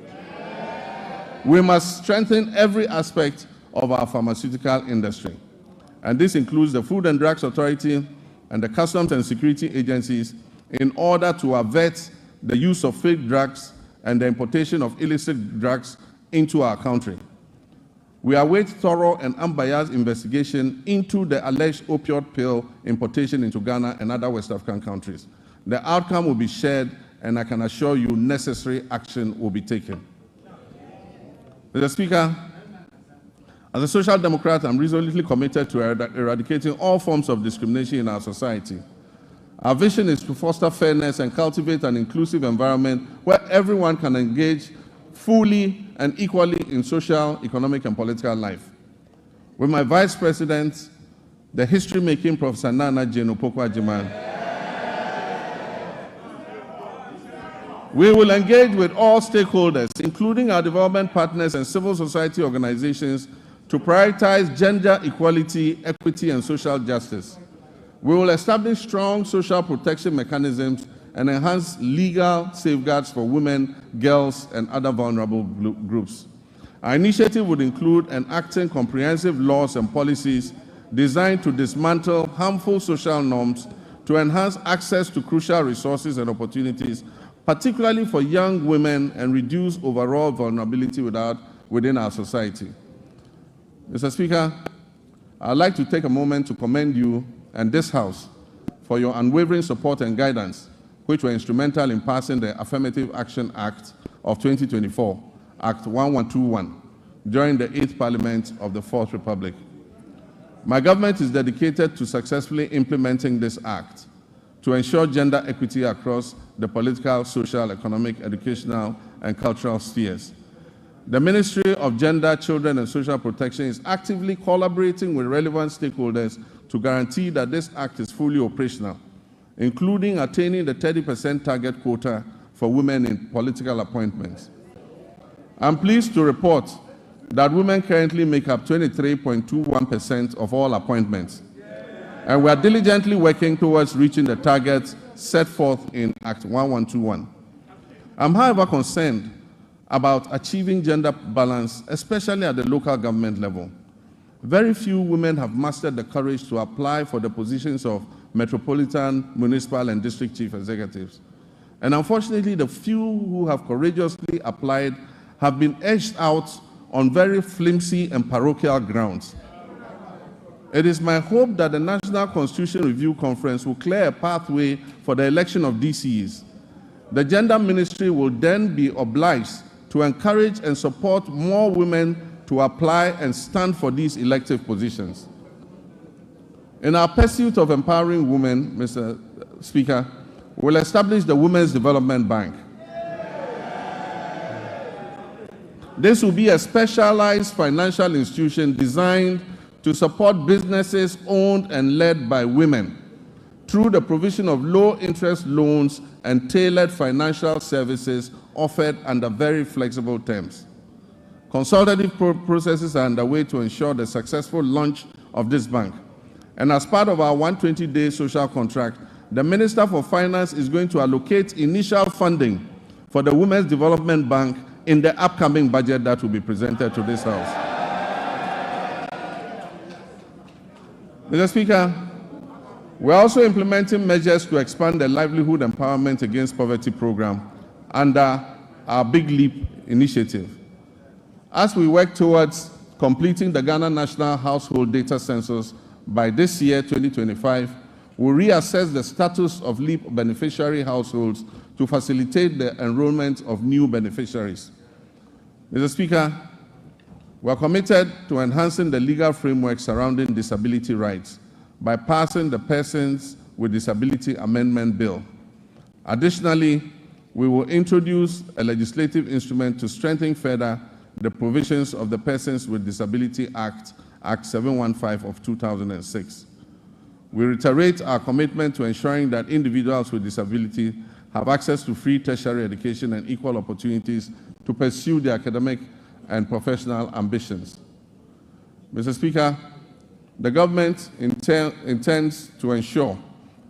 we must strengthen every aspect of our pharmaceutical industry. And this includes the Food and Drugs Authority and the Customs and Security agencies in order to avert the use of fake drugs and the importation of illicit drugs into our country. We await thorough and unbiased investigation into the alleged opioid pill importation into Ghana and other West African countries. The outcome will be shared, and I can assure you necessary action will be taken. Mr. Speaker, as a Social Democrat, I'm resolutely committed to eradicating all forms of discrimination in our society. Our vision is to foster fairness and cultivate an inclusive environment where everyone can engage fully and equally in social, economic, and political life. With my Vice President, the history-making Professor Nana Jane Opoku-Agyeman, we will engage with all stakeholders, including our development partners and civil society organizations, to prioritize gender equality, equity, and social justice. We will establish strong social protection mechanisms and enhance legal safeguards for women, girls, and other vulnerable groups. Our initiative would include enacting comprehensive laws and policies designed to dismantle harmful social norms to enhance access to crucial resources and opportunities, particularly for young women, and reduce overall vulnerability within our society. Mr. Speaker, I'd like to take a moment to commend you and this House for your unwavering support and guidance, which were instrumental in passing the Affirmative Action Act of 2024, Act 1121, during the 8th Parliament of the 4th Republic. My government is dedicated to successfully implementing this act to ensure gender equity across the political, social, economic, educational, and cultural spheres. The Ministry of Gender, Children, and Social Protection is actively collaborating with relevant stakeholders to guarantee that this act is fully operational, including attaining the 30% target quota for women in political appointments. I'm pleased to report that women currently make up 23.21% of all appointments, and we are diligently working towards reaching the targets set forth in Act 1121. I'm, however, concerned about achieving gender balance, especially at the local government level. Very few women have mastered the courage to apply for the positions of metropolitan, municipal, and district chief executives. And unfortunately, the few who have courageously applied have been edged out on very flimsy and parochial grounds. It is my hope that the National Constitution Review Conference will clear a pathway for the election of DCEs. The Gender Ministry will then be obliged to encourage and support more women to apply and stand for these elective positions. In our pursuit of empowering women, Mr. Speaker, we'll establish the Women's Development Bank. This will be a specialized financial institution designed to support businesses owned and led by women through the provision of low-interest loans and tailored financial services offered under very flexible terms. Consultative processes are underway to ensure the successful launch of this bank. And as part of our 120-day social contract, the Minister for Finance is going to allocate initial funding for the Women's Development Bank in the upcoming budget that will be presented to this House. Mr. Speaker, we're also implementing measures to expand the Livelihood Empowerment Against Poverty program under our Big Leap initiative. As we work towards completing the Ghana National Household Data Census by this year, 2025, we'll reassess the status of LEAP beneficiary households to facilitate the enrollment of new beneficiaries. Mr. Speaker, we are committed to enhancing the legal framework surrounding disability rights by passing the Persons with Disability Amendment Bill. Additionally, we will introduce a legislative instrument to strengthen further the provisions of the Persons with Disability Act, Act 715 of 2006. We reiterate our commitment to ensuring that individuals with disability have access to free tertiary education and equal opportunities to pursue their academic and professional ambitions. Mr. Speaker, the government intends to ensure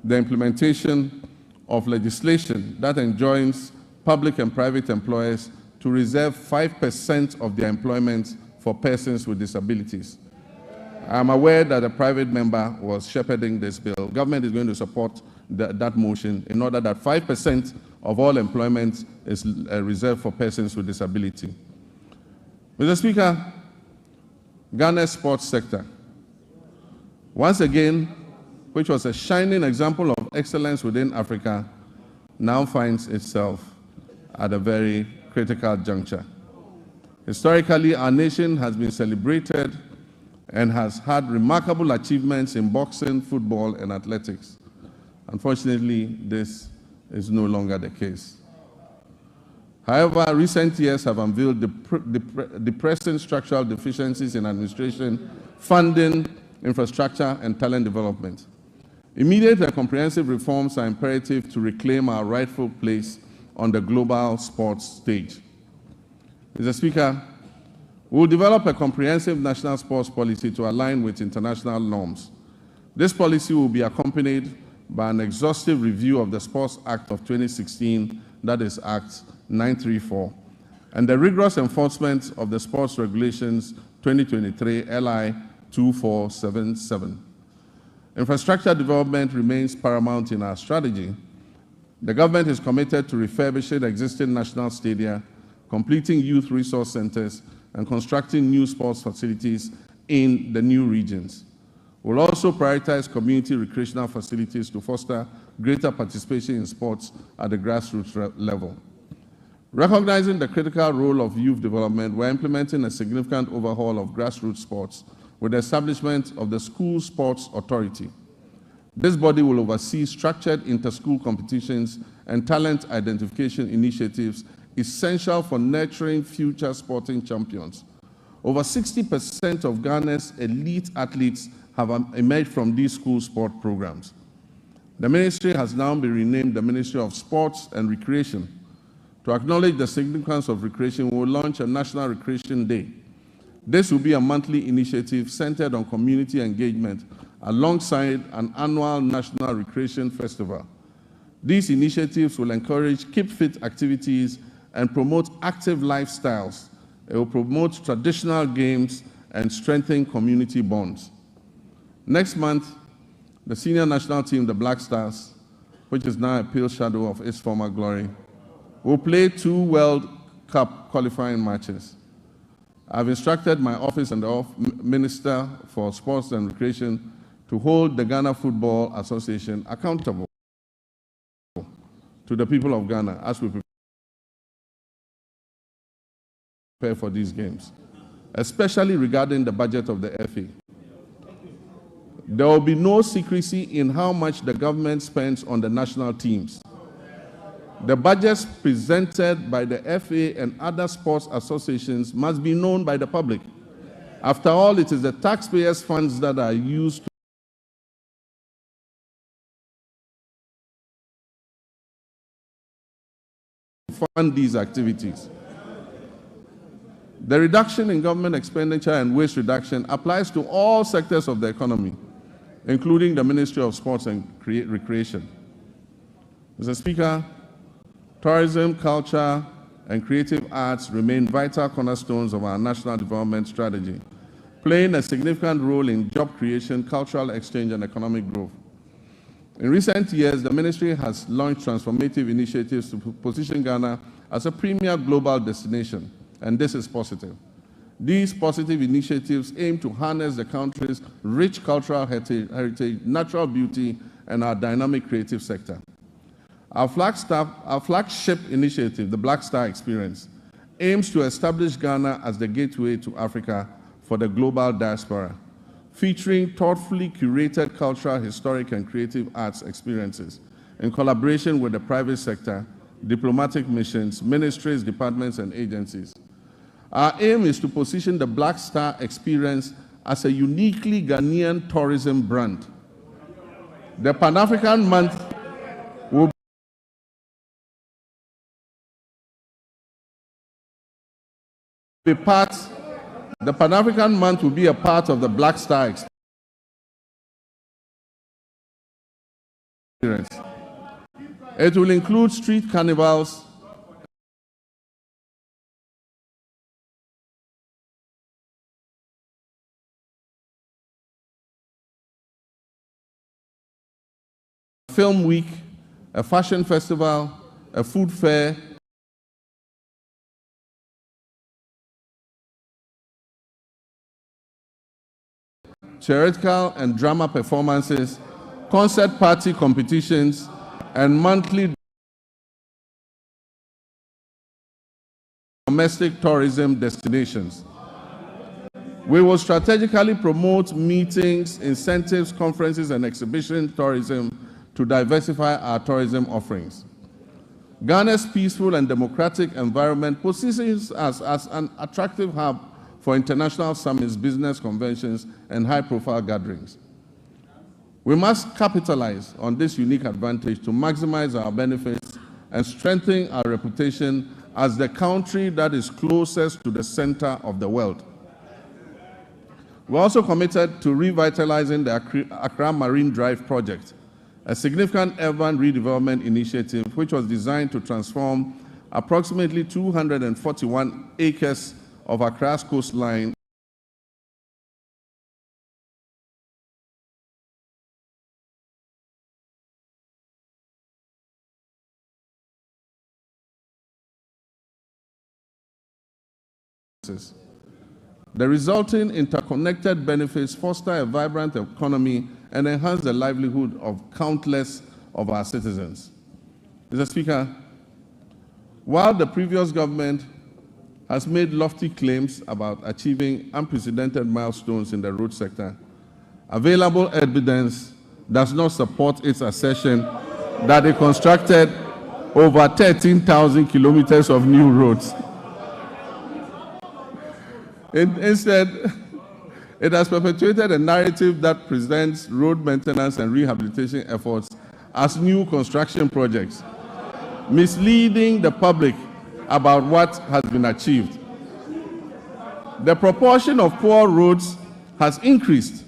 the implementation of legislation that enjoins public and private employers to reserve 5% of their employment for persons with disabilities. I am aware that a private member was shepherding this bill. Government is going to support that motion in order that 5% of all employment is reserved for persons with disability. Mr. Speaker, Ghana's sports sector, once again, which was a shining example of excellence within Africa, now finds itself at a very critical juncture. Historically, our nation has been celebrated and has had remarkable achievements in boxing, football, and athletics. Unfortunately, this is no longer the case. However, recent years have unveiled depressing structural deficiencies in administration, funding, infrastructure, and talent development. Immediate and comprehensive reforms are imperative to reclaim our rightful place on the global sports stage. Mr. Speaker, we will develop a comprehensive national sports policy to align with international norms. This policy will be accompanied by an exhaustive review of the Sports Act of 2016, that is Act 934, and the rigorous enforcement of the Sports Regulations 2023 LI 2477. Infrastructure development remains paramount in our strategy. The government is committed to refurbishing existing national stadia, completing youth resource centers, and constructing new sports facilities in the new regions. We'll also prioritize community recreational facilities to foster greater participation in sports at the grassroots level. Recognizing the critical role of youth development, we're implementing a significant overhaul of grassroots sports with the establishment of the School Sports Authority. This body will oversee structured inter-school competitions and talent identification initiatives essential for nurturing future sporting champions. Over 60% of Ghana's elite athletes have emerged from these school sport programs. The ministry has now been renamed the Ministry of Sports and Recreation. To acknowledge the significance of recreation, we will launch a National Recreation Day. This will be a monthly initiative centered on community engagement alongside an annual National Recreation Festival. These initiatives will encourage keep-fit activities and promote active lifestyles. It will promote traditional games and strengthen community bonds. Next month, the senior national team, the Black Stars, which is now a pale shadow of its former glory, will play 2 World Cup qualifying matches. I've instructed my office and the Minister for Sports and Recreation to hold the Ghana Football Association accountable to the people of Ghana as we prepare for these games, especially regarding the budget of the FA. There will be no secrecy in how much the government spends on the national teams. The budgets presented by the FA and other sports associations must be known by the public. After all, it is the taxpayers' funds that are used to fund these activities. The reduction in government expenditure and waste reduction applies to all sectors of the economy, including the Ministry of Sports and Recreation. Mr. Speaker, tourism, culture, and creative arts remain vital cornerstones of our national development strategy, playing a significant role in job creation, cultural exchange, and economic growth. In recent years, the ministry has launched transformative initiatives to position Ghana as a premier global destination, and this is positive. These positive initiatives aim to harness the country's rich cultural heritage, natural beauty, and our dynamic creative sector. Our flagship initiative, the Black Star Experience, aims to establish Ghana as the gateway to Africa for the global diaspora, featuring thoughtfully curated cultural, historic, and creative arts experiences in collaboration with the private sector, diplomatic missions, ministries, departments, and agencies. Our aim is to position the Black Star Experience as a uniquely Ghanaian tourism brand. The Pan-African Month will be a part of the Black Star Experience. It will include street carnivals, film week, a fashion festival, a food fair, theatrical and drama performances, concert party competitions, and monthly domestic tourism destinations. We will strategically promote meetings, incentives, conferences, and exhibition tourism to diversify our tourism offerings. Ghana's peaceful and democratic environment positions us as an attractive hub for international summits, business conventions, and high-profile gatherings. We must capitalize on this unique advantage to maximize our benefits and strengthen our reputation as the country that is closest to the center of the world. We're also committed to revitalizing the Accra Marine Drive project, a significant urban redevelopment initiative which was designed to transform approximately 241 acres of Accra's coastline The resulting interconnected benefits foster a vibrant economy and enhance the livelihood of countless of our citizens. Mr. Speaker, while the previous government has made lofty claims about achieving unprecedented milestones in the road sector, available evidence does not support its assertion that it constructed over 13,000 kilometers of new roads. Instead, it has perpetuated a narrative that presents road maintenance and rehabilitation efforts as new construction projects, misleading the public about what has been achieved. The proportion of poor roads has increased,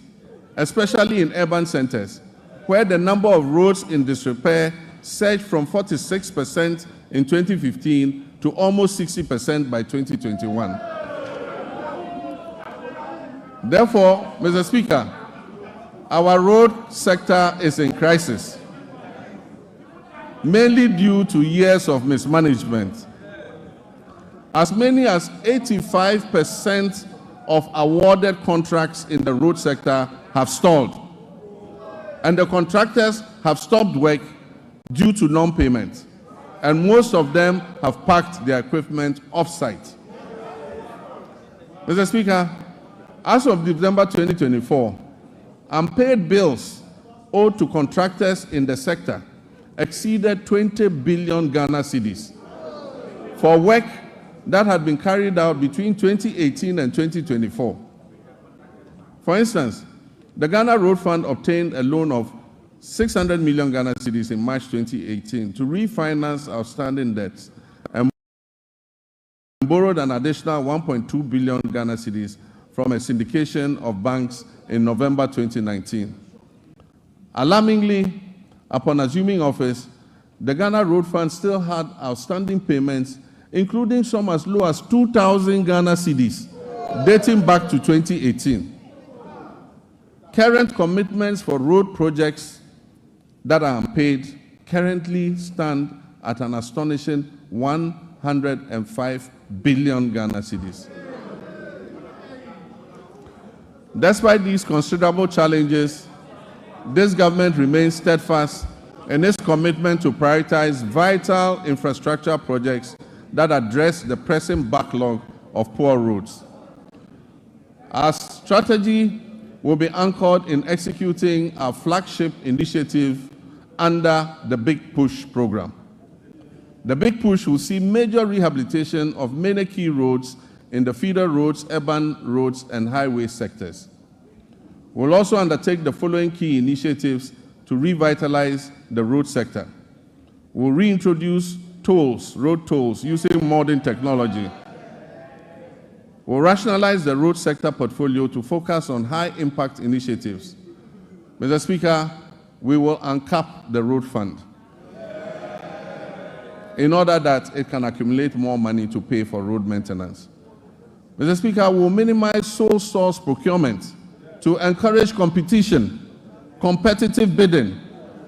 especially in urban centers, where the number of roads in disrepair surged from 46% in 2015 to almost 60% by 2021. Therefore, Mr. Speaker, our road sector is in crisis, mainly due to years of mismanagement. As many as 85% of awarded contracts in the road sector have stalled, and the contractors have stopped work due to non-payment, and most of them have parked their equipment off-site. Mr. Speaker, as of December 2024, unpaid bills owed to contractors in the sector exceeded 20 billion Ghana cedis for work that had been carried out between 2018 and 2024. For instance, the Ghana Road Fund obtained a loan of 600 million Ghana cedis in March 2018 to refinance outstanding debts and borrowed an additional 1.2 billion Ghana cedis from a syndication of banks in November 2019. Alarmingly, upon assuming office, the Ghana Road Fund still had outstanding payments, including some as low as 2,000 Ghana cedis, dating back to 2018. Current commitments for road projects that are unpaid currently stand at an astonishing 105 billion Ghana cedis. Despite these considerable challenges, this government remains steadfast in its commitment to prioritize vital infrastructure projects that address the pressing backlog of poor roads. Our strategy will be anchored in executing our flagship initiative under the Big Push program. The Big Push will see major rehabilitation of many key roads in the feeder roads, urban roads, and highway sectors. We'll also undertake the following key initiatives to revitalize the road sector. We'll reintroduce tolls, road tolls, using modern technology. We'll rationalize the road sector portfolio to focus on high-impact initiatives. Mr. Speaker, we will uncap the road fund in order that it can accumulate more money to pay for road maintenance. Mr. Speaker, we will minimize sole source procurement to encourage competition, competitive bidding,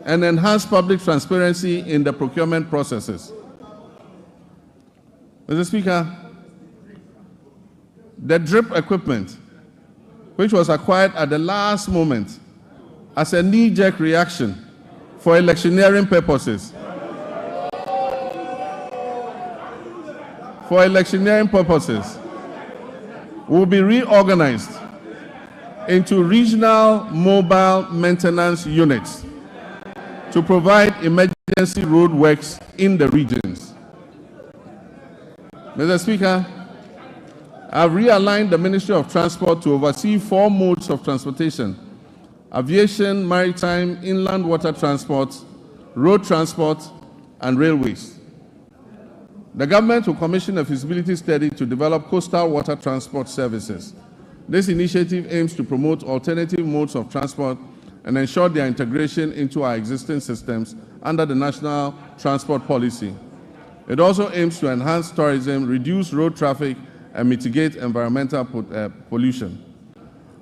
and enhance public transparency in the procurement processes. Mr. Speaker, the drip equipment, which was acquired at the last moment as a knee-jerk reaction for electioneering purposes, will be reorganized into regional mobile maintenance units to provide emergency road works in the regions. Mr. Speaker, I've realigned the Ministry of Transport to oversee 4 modes of transportation: aviation, maritime, inland water transport, road transport, and railways. The government will commission a feasibility study to develop coastal water transport services. This initiative aims to promote alternative modes of transport and ensure their integration into our existing systems under the National Transport Policy. It also aims to enhance tourism, reduce road traffic, and mitigate environmental pollution.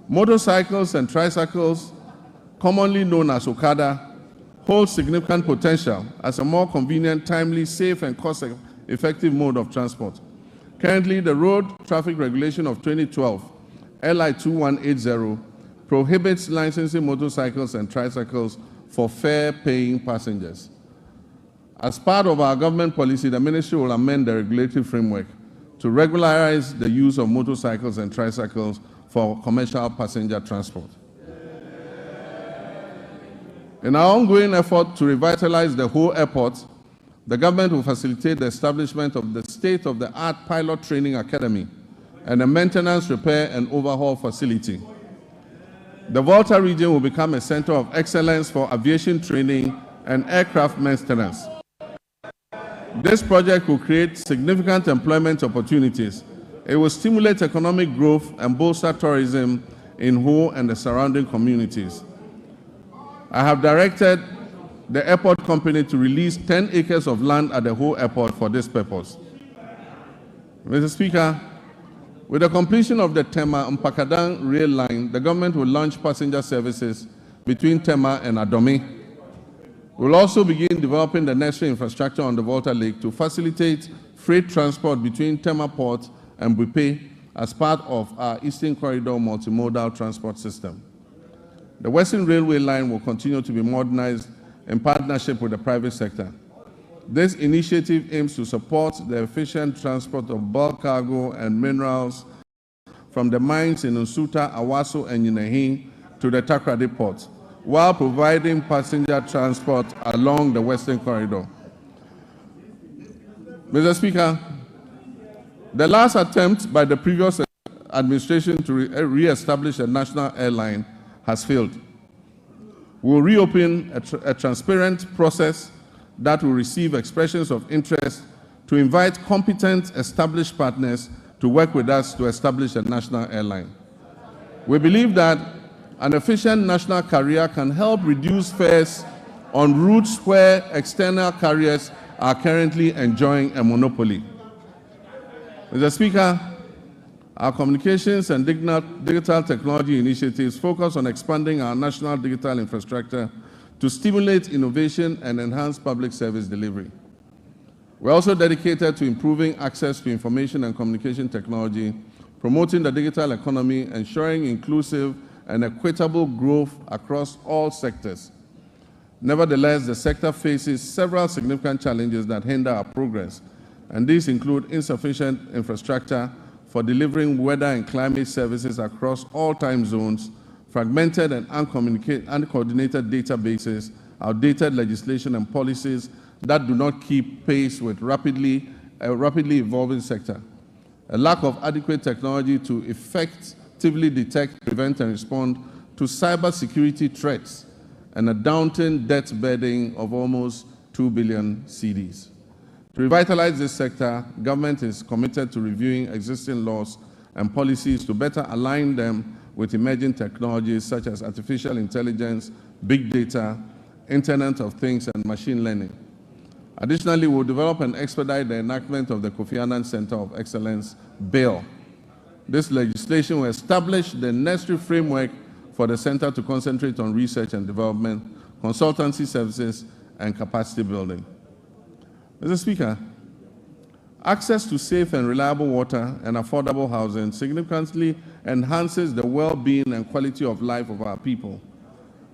Motorcycles and tricycles, commonly known as Okada, hold significant potential as a more convenient, timely, safe, and cost-effective mode of transport. Currently, the Road Traffic Regulation of 2012, LI 2180, prohibits licensing motorcycles and tricycles for fare-paying passengers. As part of our government policy, the Ministry will amend the regulatory framework to regularize the use of motorcycles and tricycles for commercial passenger transport. In our ongoing effort to revitalize the whole airport, the government will facilitate the establishment of the state-of-the-art pilot training academy and a maintenance, repair, and overhaul facility. The Volta region will become a center of excellence for aviation training and aircraft maintenance. This project will create significant employment opportunities. It will stimulate economic growth and bolster tourism in Ho and the surrounding communities. I have directed the airport company to release 10 acres of land at the Ho airport for this purpose. Mr. Speaker, with the completion of the Tema-Mpakadan rail line, the government will launch passenger services between Tema and Adome. We will also begin developing the necessary infrastructure on the Volta Lake to facilitate freight transport between Tema Port and Bupe as part of our Eastern Corridor multimodal transport system. The Western Railway line will continue to be modernized in partnership with the private sector. This initiative aims to support the efficient transport of bulk cargo and minerals from the mines in Nsuta, Awaso, and Yinehin to the Takoradi port, while providing passenger transport along the Western Corridor. Mr. Speaker, the last attempt by the previous administration to re-establish a national airline has failed. We will reopen a transparent process that will receive expressions of interest to invite competent established partners to work with us to establish a national airline. We believe that an efficient national carrier can help reduce fares on routes where external carriers are currently enjoying a monopoly. Mr. Speaker, our communications and digital technology initiatives focus on expanding our national digital infrastructure to stimulate innovation and enhance public service delivery. We're also dedicated to improving access to information and communication technology, promoting the digital economy, ensuring inclusive and equitable growth across all sectors. Nevertheless, the sector faces several significant challenges that hinder our progress, and these include insufficient infrastructure for delivering weather and climate services across all time zones, fragmented and uncoordinated databases, outdated legislation and policies that do not keep pace with a rapidly evolving sector, a lack of adequate technology to effectively detect, prevent, and respond to cybersecurity threats, and a daunting debt burden of almost 2 billion cedis. To revitalize this sector, government is committed to reviewing existing laws and policies to better align them with emerging technologies such as artificial intelligence, big data, Internet of Things, and machine learning. Additionally, we'll develop and expedite the enactment of the Kofi Annan Center of Excellence Bill. This legislation will establish the necessary framework for the center to concentrate on research and development, consultancy services, and capacity building. Mr. Speaker, access to safe and reliable water and affordable housing significantly enhances the well-being and quality of life of our people.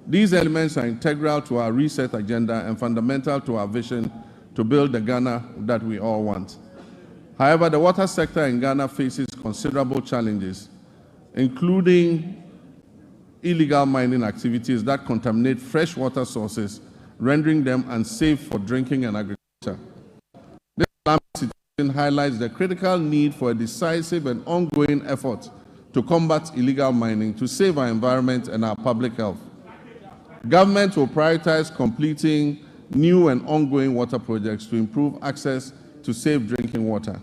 These elements are integral to our reset agenda and fundamental to our vision to build the Ghana that we all want. However, the water sector in Ghana faces considerable challenges, including illegal mining activities that contaminate fresh water sources, rendering them unsafe for drinking and agriculture. This situation highlights the critical need for a decisive and ongoing effort to combat illegal mining, to save our environment and our public health. Government will prioritize completing new and ongoing water projects to improve access to safe drinking water.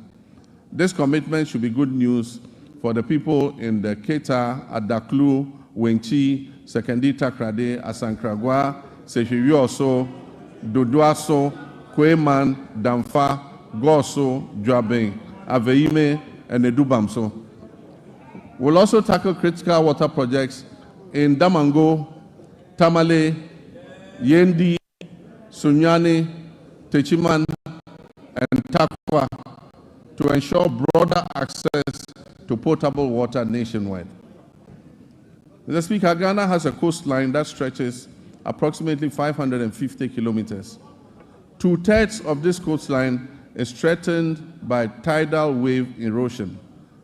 This commitment should be good news for the people in the Keta, Adaklu, Wenchi, Sekendi Takrade, Asankragwa, Sehwiyoso, Dodoaso, Kweman, Damfa, Goso, Dwabeng, Aveime, and Edubamso. We'll also tackle critical water projects in Damango, Tamale, Yendi, Sunyani, Techiman, and Takwa to ensure broader access to potable water nationwide. Mr. Speaker, Ghana has a coastline that stretches approximately 550 kilometers. 2/3 of this coastline is threatened by tidal wave erosion,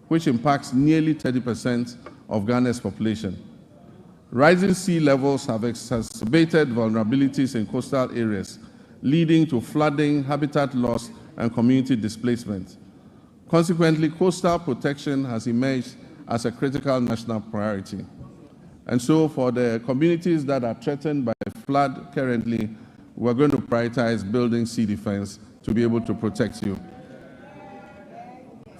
which impacts nearly 30% of Ghana's population. Rising sea levels have exacerbated vulnerabilities in coastal areas, leading to flooding, habitat loss, and community displacement. Consequently, coastal protection has emerged as a critical national priority. And so for the communities that are threatened by flood currently, we're going to prioritize building sea defense to be able to protect you.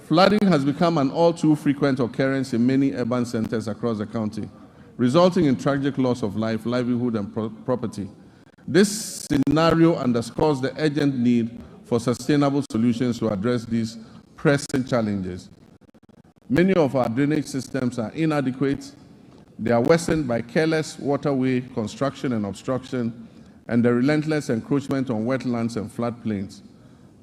Flooding has become an all too frequent occurrence in many urban centers across the county, resulting in tragic loss of life, livelihood, and property. This scenario underscores the urgent need for sustainable solutions to address these pressing challenges. Many of our drainage systems are inadequate. They are worsened by careless waterway construction and obstruction, and the relentless encroachment on wetlands and floodplains.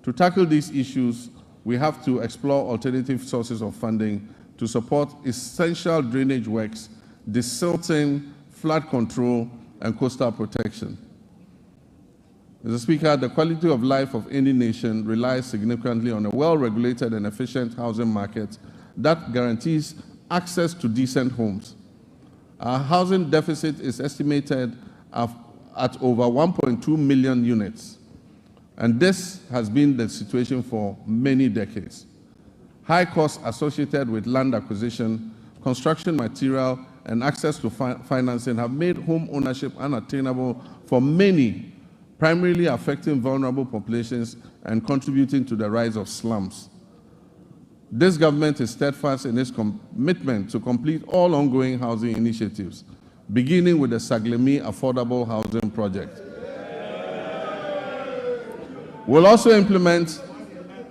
To tackle these issues, we have to explore alternative sources of funding to support essential drainage works, desilting, flood control, and coastal protection. Mr. Speaker, the quality of life of any nation relies significantly on a well-regulated and efficient housing market that guarantees access to decent homes. Our housing deficit is estimated at over 1.2 million units, and this has been the situation for many decades. High costs associated with land acquisition, construction material, and access to financing have made home ownership unattainable for many, primarily affecting vulnerable populations and contributing to the rise of slums. This government is steadfast in its commitment to complete all ongoing housing initiatives, beginning with the Saglemi Affordable Housing Project. We'll also implement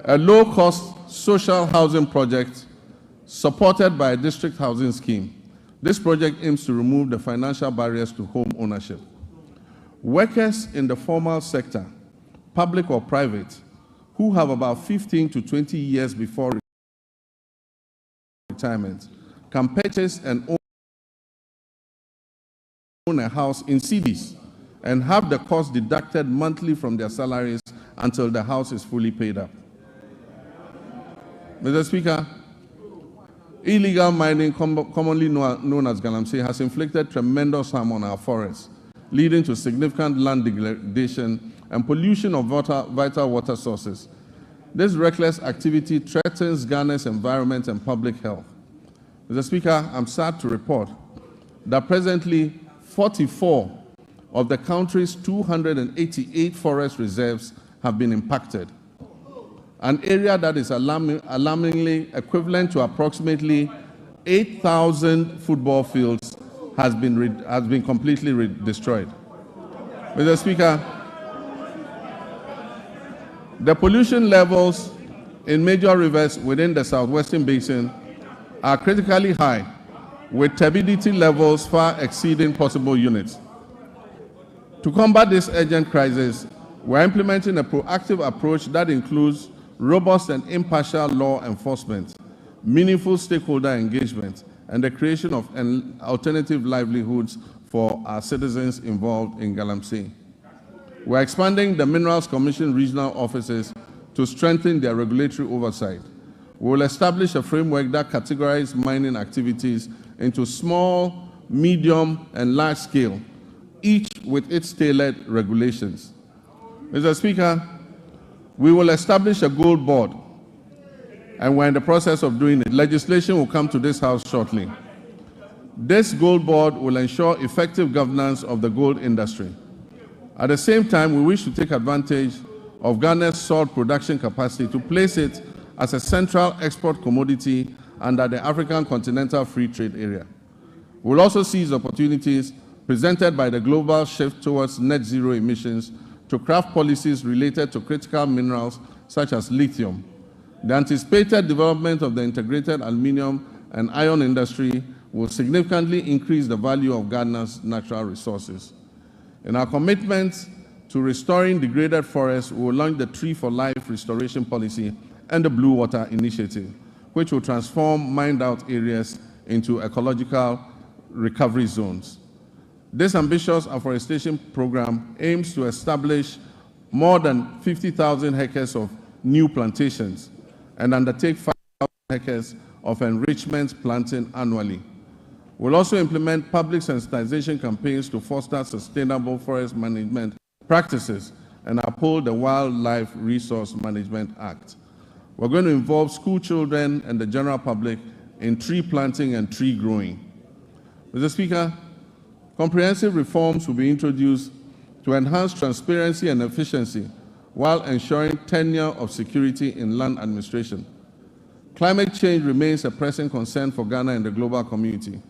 a low-cost social housing project supported by a district housing scheme. This project aims to remove the financial barriers to home ownership. Workers in the formal sector, public or private, who have about 15 to 20 years before retirement, can purchase and own a house in cedis and have the cost deducted monthly from their salaries until the house is fully paid up. Mr. Speaker, illegal mining, commonly known as Galamsey, has inflicted tremendous harm on our forests, leading to significant land degradation and pollution of vital water sources. This reckless activity threatens Ghana's environment and public health. Mr. Speaker, I'm sad to report that presently 44 of the country's 288 forest reserves have been impacted. An area that is alarmingly equivalent to approximately 8,000 football fields has been completely destroyed. Mr. Speaker, the pollution levels in major rivers within the southwestern basin are critically high, with turbidity levels far exceeding possible units. To combat this urgent crisis, we're implementing a proactive approach that includes robust and impartial law enforcement, meaningful stakeholder engagement, and the creation of alternative livelihoods for our citizens involved in Galamsey. We're expanding the Minerals Commission regional offices to strengthen their regulatory oversight. We will establish a framework that categorizes mining activities into small, medium, and large scale, each with its tailored regulations. Mr. Speaker, we will establish a gold board, and we're in the process of doing it. Legislation will come to this House shortly. This gold board will ensure effective governance of the gold industry. At the same time, we wish to take advantage of Ghana's salt production capacity to place it as a central export commodity under the African Continental Free Trade Area. We will also seize opportunities presented by the global shift towards net zero emissions to craft policies related to critical minerals such as lithium. The anticipated development of the integrated aluminium and iron industry will significantly increase the value of Ghana's natural resources. In our commitment to restoring degraded forests, we will launch the Tree for Life restoration policy and the Blue Water Initiative, which will transform mined-out areas into ecological recovery zones. This ambitious afforestation program aims to establish more than 50,000 hectares of new plantations and undertake 5,000 hectares of enrichment planting annually. We'll also implement public sensitization campaigns to foster sustainable forest management practices and uphold the Wildlife Resource Management Act. We're going to involve school children and the general public in tree planting and tree growing. Mr. Speaker, comprehensive reforms will be introduced to enhance transparency and efficiency while ensuring tenure of security in land administration. Climate change remains a pressing concern for Ghana and the global community.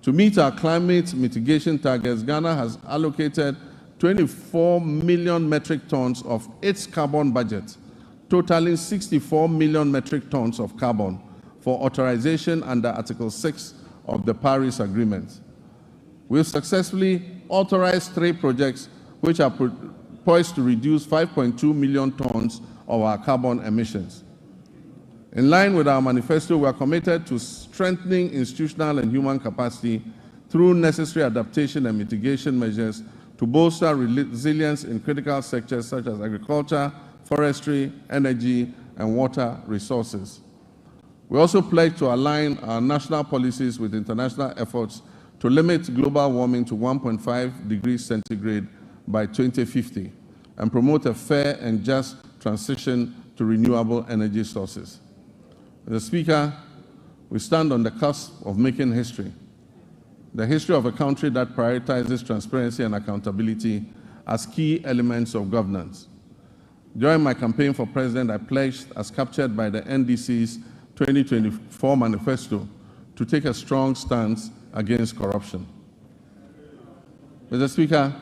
To meet our climate mitigation targets, Ghana has allocated 24 million metric tons of its carbon budget, totaling 64 million metric tons of carbon for authorization under Article 6 of the Paris Agreement. We've successfully authorized 3 projects which are poised to reduce 5.2 million tons of our carbon emissions. In line with our manifesto, we are committed to strengthening institutional and human capacity through necessary adaptation and mitigation measures to bolster resilience in critical sectors such as agriculture, forestry, energy, and water resources. We also pledge to align our national policies with international efforts to limit global warming to 1.5 degrees centigrade by 2050 and promote a fair and just transition to renewable energy sources. Mr. Speaker, we stand on the cusp of making history, the history of a country that prioritizes transparency and accountability as key elements of governance. During my campaign for president, I pledged, as captured by the NDC's 2024 manifesto, to take a strong stance against corruption. Mr. Speaker,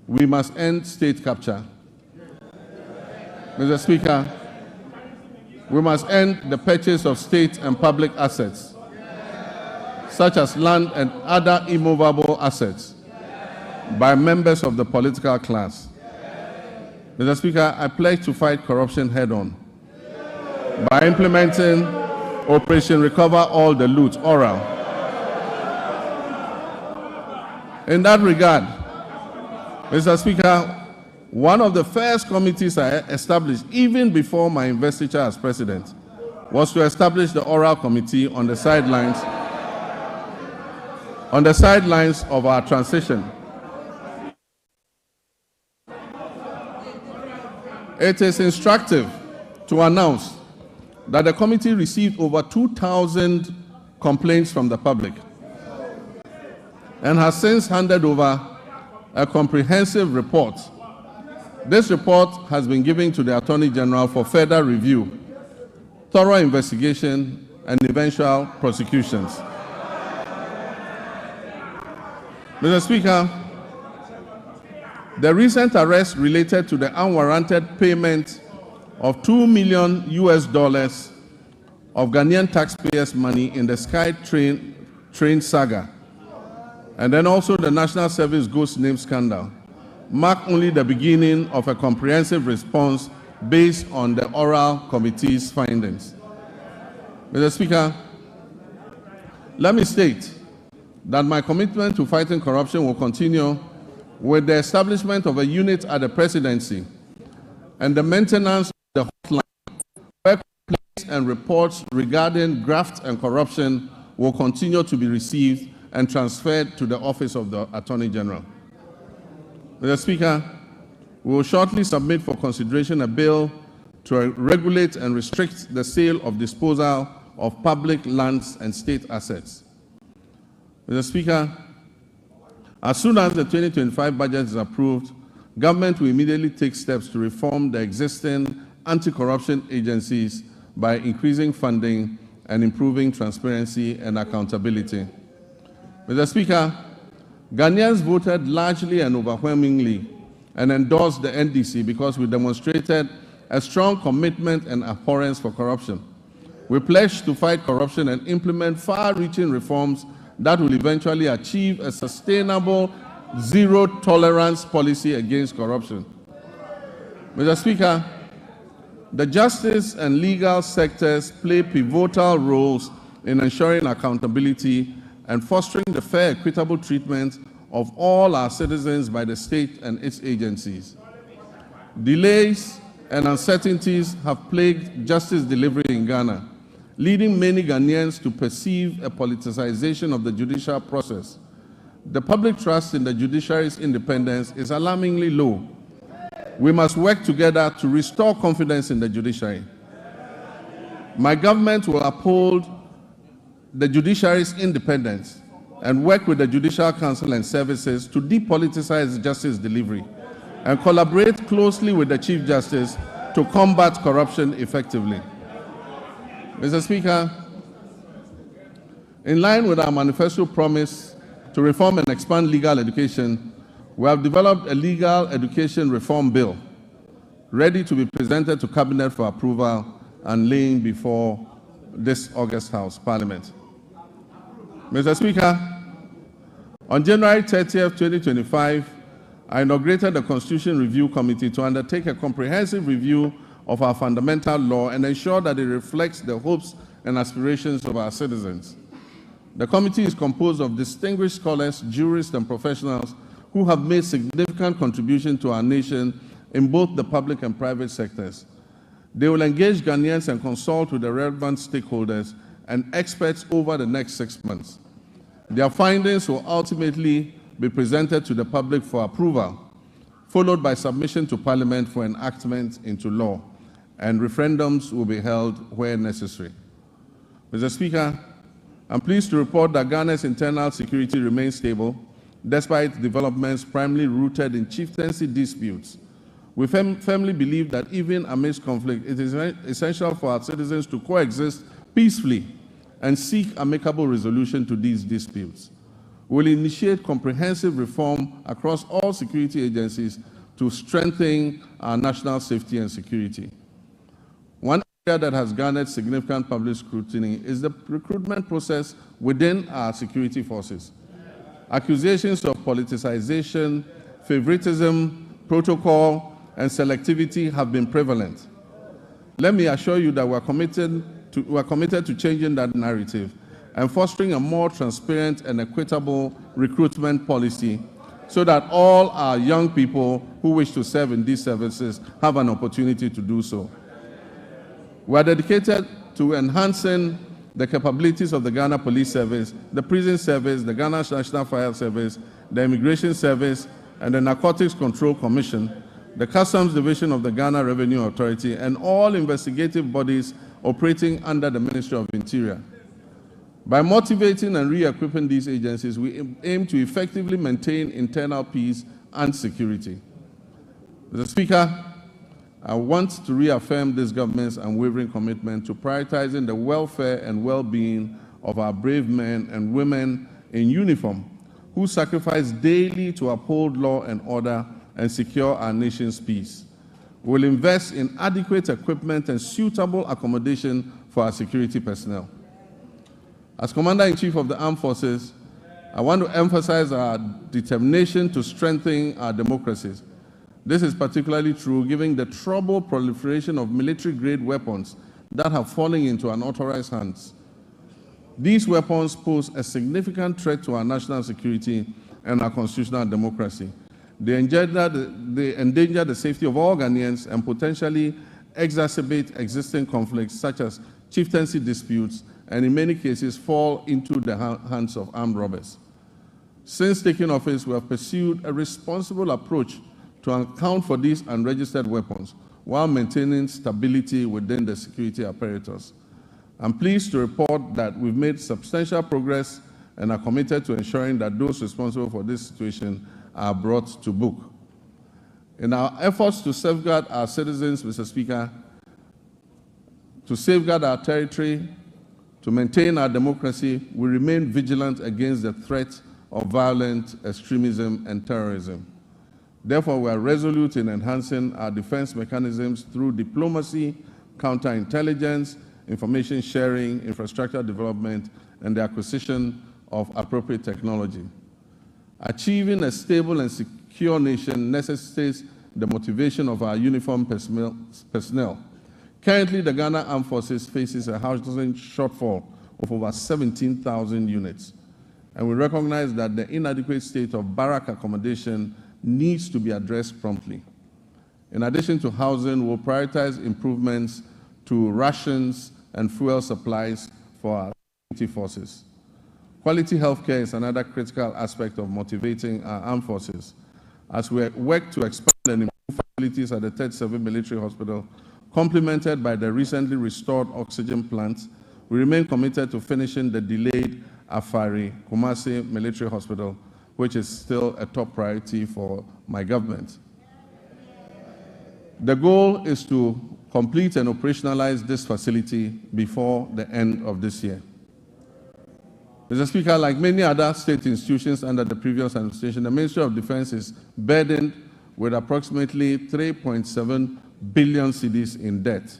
we must end state capture. Mr. Speaker, we must end the purchase of state and public assets, such as land and other immovable assets, by members of the political class. Mr. Speaker, I pledge to fight corruption head-on by implementing Operation Recover All the Loot, oral. In that regard, Mr. Speaker, one of the first committees I established, even before my investiture as president, was to establish the oral committee on the sidelines of our transition. It is instructive to announce that the committee received over 2,000 complaints from the public and has since handed over a comprehensive report. This report has been given to the Attorney General for further review, thorough investigation, and eventual prosecutions. Mr. Speaker, the recent arrest related to the unwarranted payment of $2 million of Ghanaian taxpayers' money in the Sky train saga, and then also the National Service Ghost Name scandal, mark only the beginning of a comprehensive response based on the oral committee's findings. Mr. Speaker, let me state that my commitment to fighting corruption will continue with the establishment of a unit at the presidency and the maintenance of the hotline where complaints and reports regarding graft and corruption will continue to be received and transferred to the Office of the Attorney General. Mr. Speaker, we will shortly submit for consideration a bill to regulate and restrict the sale of disposal of public lands and state assets. Mr. Speaker, as soon as the 2025 budget is approved, government will immediately take steps to reform the existing anti-corruption agencies by increasing funding and improving transparency and accountability. Mr. Speaker, Ghanaians voted largely and overwhelmingly and endorsed the NDC because we demonstrated a strong commitment and abhorrence for corruption. We pledged to fight corruption and implement far-reaching reforms that will eventually achieve a sustainable zero-tolerance policy against corruption. Mr. Speaker, the justice and legal sectors play pivotal roles in ensuring accountability and fostering the fair, equitable treatment of all our citizens by the state and its agencies. Delays and uncertainties have plagued justice delivery in Ghana, leading many Ghanaians to perceive a politicization of the judicial process. The public trust in the judiciary's independence is alarmingly low. We must work together to restore confidence in the judiciary. My government will uphold the judiciary's independence and work with the Judicial Council and services to depoliticize justice delivery and collaborate closely with the Chief Justice to combat corruption effectively. Mr. Speaker, in line with our manifesto promise to reform and expand legal education, we have developed a legal education reform bill ready to be presented to Cabinet for approval and laying before this August House Parliament. Mr. Speaker, on January 30th, 2025, I inaugurated the Constitution Review Committee to undertake a comprehensive review of our fundamental law and ensure that it reflects the hopes and aspirations of our citizens. The committee is composed of distinguished scholars, jurists, and professionals who have made significant contributions to our nation in both the public and private sectors. They will engage Ghanaians and consult with the relevant stakeholders and experts over the next 6 months. Their findings will ultimately be presented to the public for approval, followed by submission to Parliament for enactment into law, and referendums will be held where necessary. Mr. Speaker, I'm pleased to report that Ghana's internal security remains stable, despite developments primarily rooted in chieftaincy disputes. We firmly believe that even amidst conflict, it is essential for our citizens to coexist peacefully and seek amicable resolution to these disputes. We will initiate comprehensive reform across all security agencies to strengthen our national safety and security. One area that has garnered significant public scrutiny is the recruitment process within our security forces. Accusations of politicization, favoritism, protocol, and selectivity have been prevalent. Let me assure you that we are committed to changing that narrative and fostering a more transparent and equitable recruitment policy so that all our young people who wish to serve in these services have an opportunity to do so. We are dedicated to enhancing the capabilities of the Ghana Police Service, the Prison Service, the Ghana National Fire Service, the Immigration Service, and the Narcotics Control Commission, the Customs Division of the Ghana Revenue Authority, and all investigative bodies operating under the Ministry of Interior. By motivating and re-equipping these agencies, we aim to effectively maintain internal peace and security. Mr. Speaker, I want to reaffirm this government's unwavering commitment to prioritizing the welfare and well-being of our brave men and women in uniform who sacrifice daily to uphold law and order and secure our nation's peace. We will invest in adequate equipment and suitable accommodation for our security personnel. As Commander-in-Chief of the Armed Forces, I want to emphasize our determination to strengthen our democracies. This is particularly true given the troubled proliferation of military-grade weapons that have fallen into unauthorized hands. These weapons pose a significant threat to our national security and our constitutional democracy. They endanger the safety of all Ghanaians and potentially exacerbate existing conflicts such as chieftaincy disputes, and in many cases fall into the hands of armed robbers. Since taking office, we have pursued a responsible approach to account for these unregistered weapons while maintaining stability within the security apparatus. I'm pleased to report that we've made substantial progress and are committed to ensuring that those responsible for this situation are brought to book. In our efforts to safeguard our citizens, Mr. Speaker, To safeguard our territory, to maintain our democracy, we remain vigilant against the threat of violent extremism and terrorism. Therefore, we are resolute in enhancing our defense mechanisms through diplomacy, counterintelligence, information sharing, infrastructure development, and the acquisition of appropriate technology. Achieving a stable and secure nation necessitates the motivation of our uniformed personnel. Currently, the Ghana Armed Forces faces a housing shortfall of over 17,000 units, and we recognize that the inadequate state of barrack accommodation needs to be addressed promptly. In addition to housing, we'll prioritize improvements to rations and fuel supplies for our security forces. Quality healthcare is another critical aspect of motivating our armed forces. As we work to expand and improve facilities at the 3rd Civil Military Hospital, complemented by the recently restored oxygen plant, we remain committed to finishing the delayed Afari Kumasi Military Hospital, which is still a top priority for my government. The goal is to complete and operationalize this facility before the end of this year. Mr. Speaker, like many other state institutions under the previous administration, the Ministry of Defense is burdened with approximately 3.7 billion cedis in debt,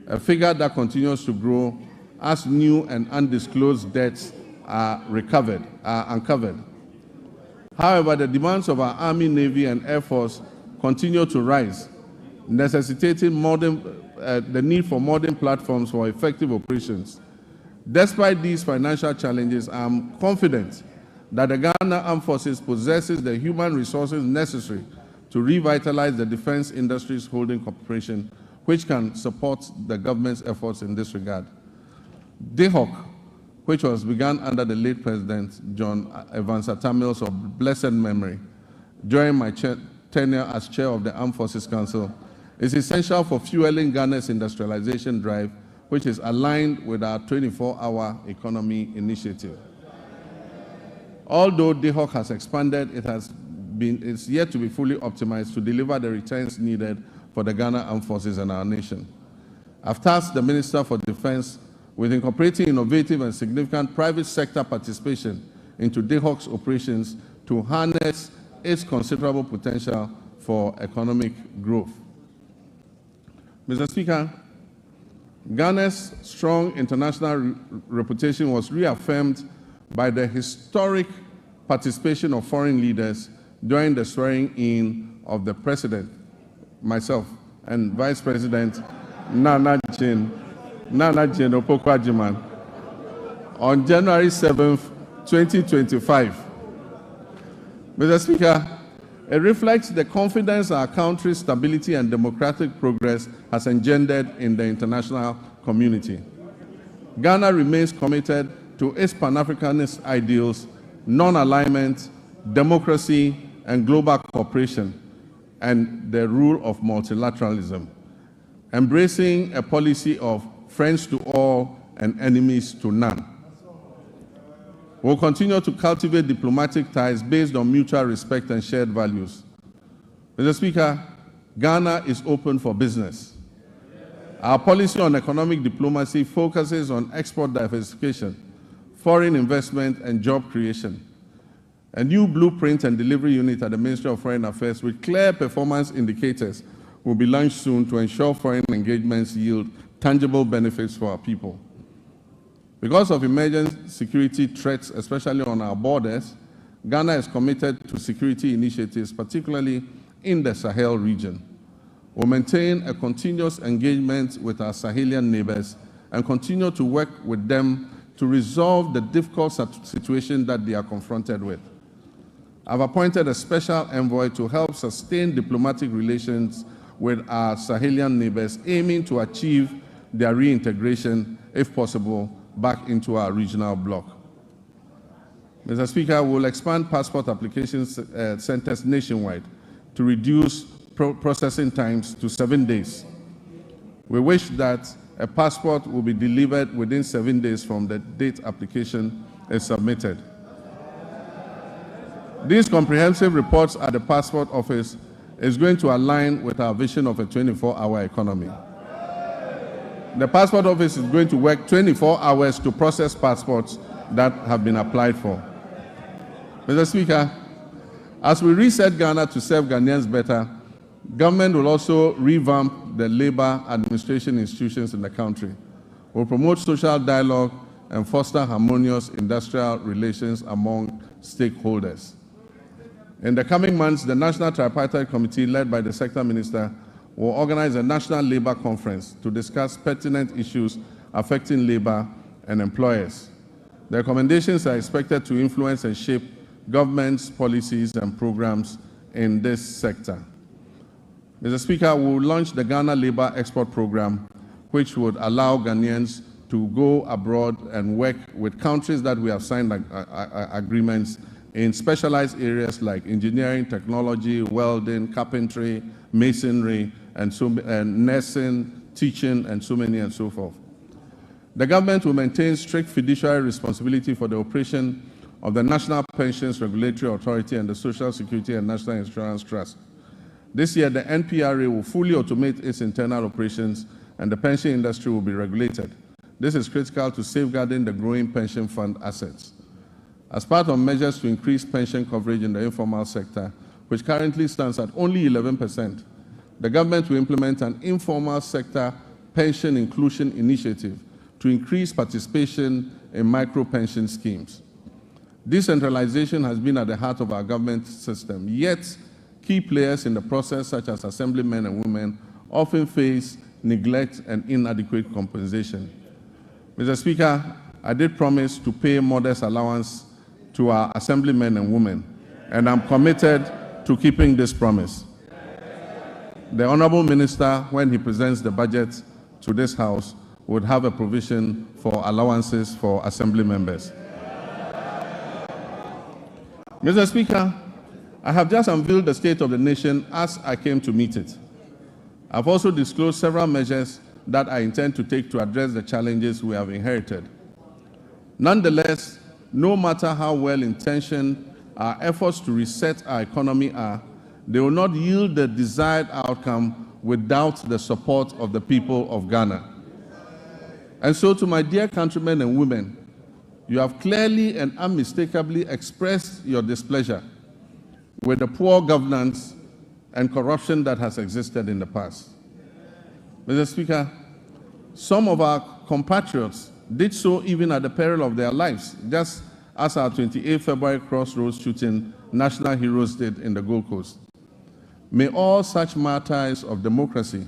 a figure that continues to grow as new and undisclosed debts are uncovered. However, the demands of our Army, Navy, and Air Force continue to rise, necessitating the need for modern platforms for effective operations. Despite these financial challenges, I am confident that the Ghana Armed Forces possesses the human resources necessary to revitalize the defense industry's holding corporation, which can support the government's efforts in this regard. DHOC, which was begun under the late President John Evans Atta Mills of blessed memory, during my tenure as chair of the Armed Forces Council, is essential for fueling Ghana's industrialization drive, which is aligned with our 24-hour economy initiative. Although DHOC has expanded, it's yet to be fully optimized to deliver the returns needed for the Ghana Armed Forces and our nation. I've tasked the Minister for Defense with incorporating innovative and significant private sector participation into DHOC's operations to harness its considerable potential for economic growth. Mr. Speaker, Ghana's strong international reputation was reaffirmed by the historic participation of foreign leaders during the swearing-in of the President, myself, and Vice President Nana Jane Opoku-Agyeman on January 7th, 2025. Mr. Speaker, it reflects the confidence our country's stability and democratic progress has engendered in the international community. Ghana remains committed to its Pan-Africanist ideals, non-alignment, democracy, and global cooperation, and the rule of multilateralism, embracing a policy of friends to all and enemies to none. We'll continue to cultivate diplomatic ties based on mutual respect and shared values. Mr. Speaker, Ghana is open for business. Our policy on economic diplomacy focuses on export diversification, foreign investment, and job creation. A new blueprint and delivery unit at the Ministry of Foreign Affairs with clear performance indicators will be launched soon to ensure foreign engagements yield tangible benefits for our people. Because of emerging security threats, especially on our borders, Ghana is committed to security initiatives, particularly in the Sahel region. We'll maintain a continuous engagement with our Sahelian neighbors and continue to work with them to resolve the difficult situation that they are confronted with. I've appointed a special envoy to help sustain diplomatic relations with our Sahelian neighbors, aiming to achieve their reintegration, if possible, back into our regional bloc. Mr. Speaker, we'll expand passport application centers nationwide to reduce processing times to 7 days. We wish that a passport will be delivered within 7 days from the date application is submitted. These comprehensive reports at the passport office is going to align with our vision of a 24-hour economy. The passport office is going to work 24 hours to process passports that have been applied for. Mr. Speaker, as we reset Ghana to serve Ghanaians better, government will also revamp the labor administration institutions in the country. We'll promote social dialogue and foster harmonious industrial relations among stakeholders. In the coming months, the National Tripartite Committee, led by the Sector Minister, will organize a national labor conference to discuss pertinent issues affecting labor and employers. The recommendations are expected to influence and shape government's policies and programs in this sector. Mr. Speaker, we will launch the Ghana Labor Export Program, which would allow Ghanaians to go abroad and work with countries that we have signed agreements in specialized areas like engineering, technology, welding, carpentry, masonry, and nursing, teaching, and so many and so forth. The government will maintain strict fiduciary responsibility for the operation of the National Pensions Regulatory Authority and the Social Security and National Insurance Trust. This year, the NPRA will fully automate its internal operations and the pension industry will be regulated. This is critical to safeguarding the growing pension fund assets. As part of measures to increase pension coverage in the informal sector, which currently stands at only 11%, the government will implement an informal sector pension inclusion initiative to increase participation in micro-pension schemes. Decentralization has been at the heart of our government system, yet key players in the process, such as assemblymen and women, often face neglect and inadequate compensation. Mr. Speaker, I did promise to pay modest allowance to our assemblymen and women, and I'm committed to keeping this promise. The Honorable Minister, when he presents the budget to this House, would have a provision for allowances for assembly members. Mr. Speaker, I have just unveiled the state of the nation as I came to meet it. I've also disclosed several measures that I intend to take to address the challenges we have inherited. Nonetheless, no matter how well-intentioned our efforts to reset our economy are, they will not yield the desired outcome without the support of the people of Ghana. And so, to my dear countrymen and women, you have clearly and unmistakably expressed your displeasure with the poor governance and corruption that has existed in the past. Mr. Speaker, some of our compatriots did so even at the peril of their lives, just as our 28 February crossroads shooting national heroes did in the Gold Coast. May all such martyrs of democracy,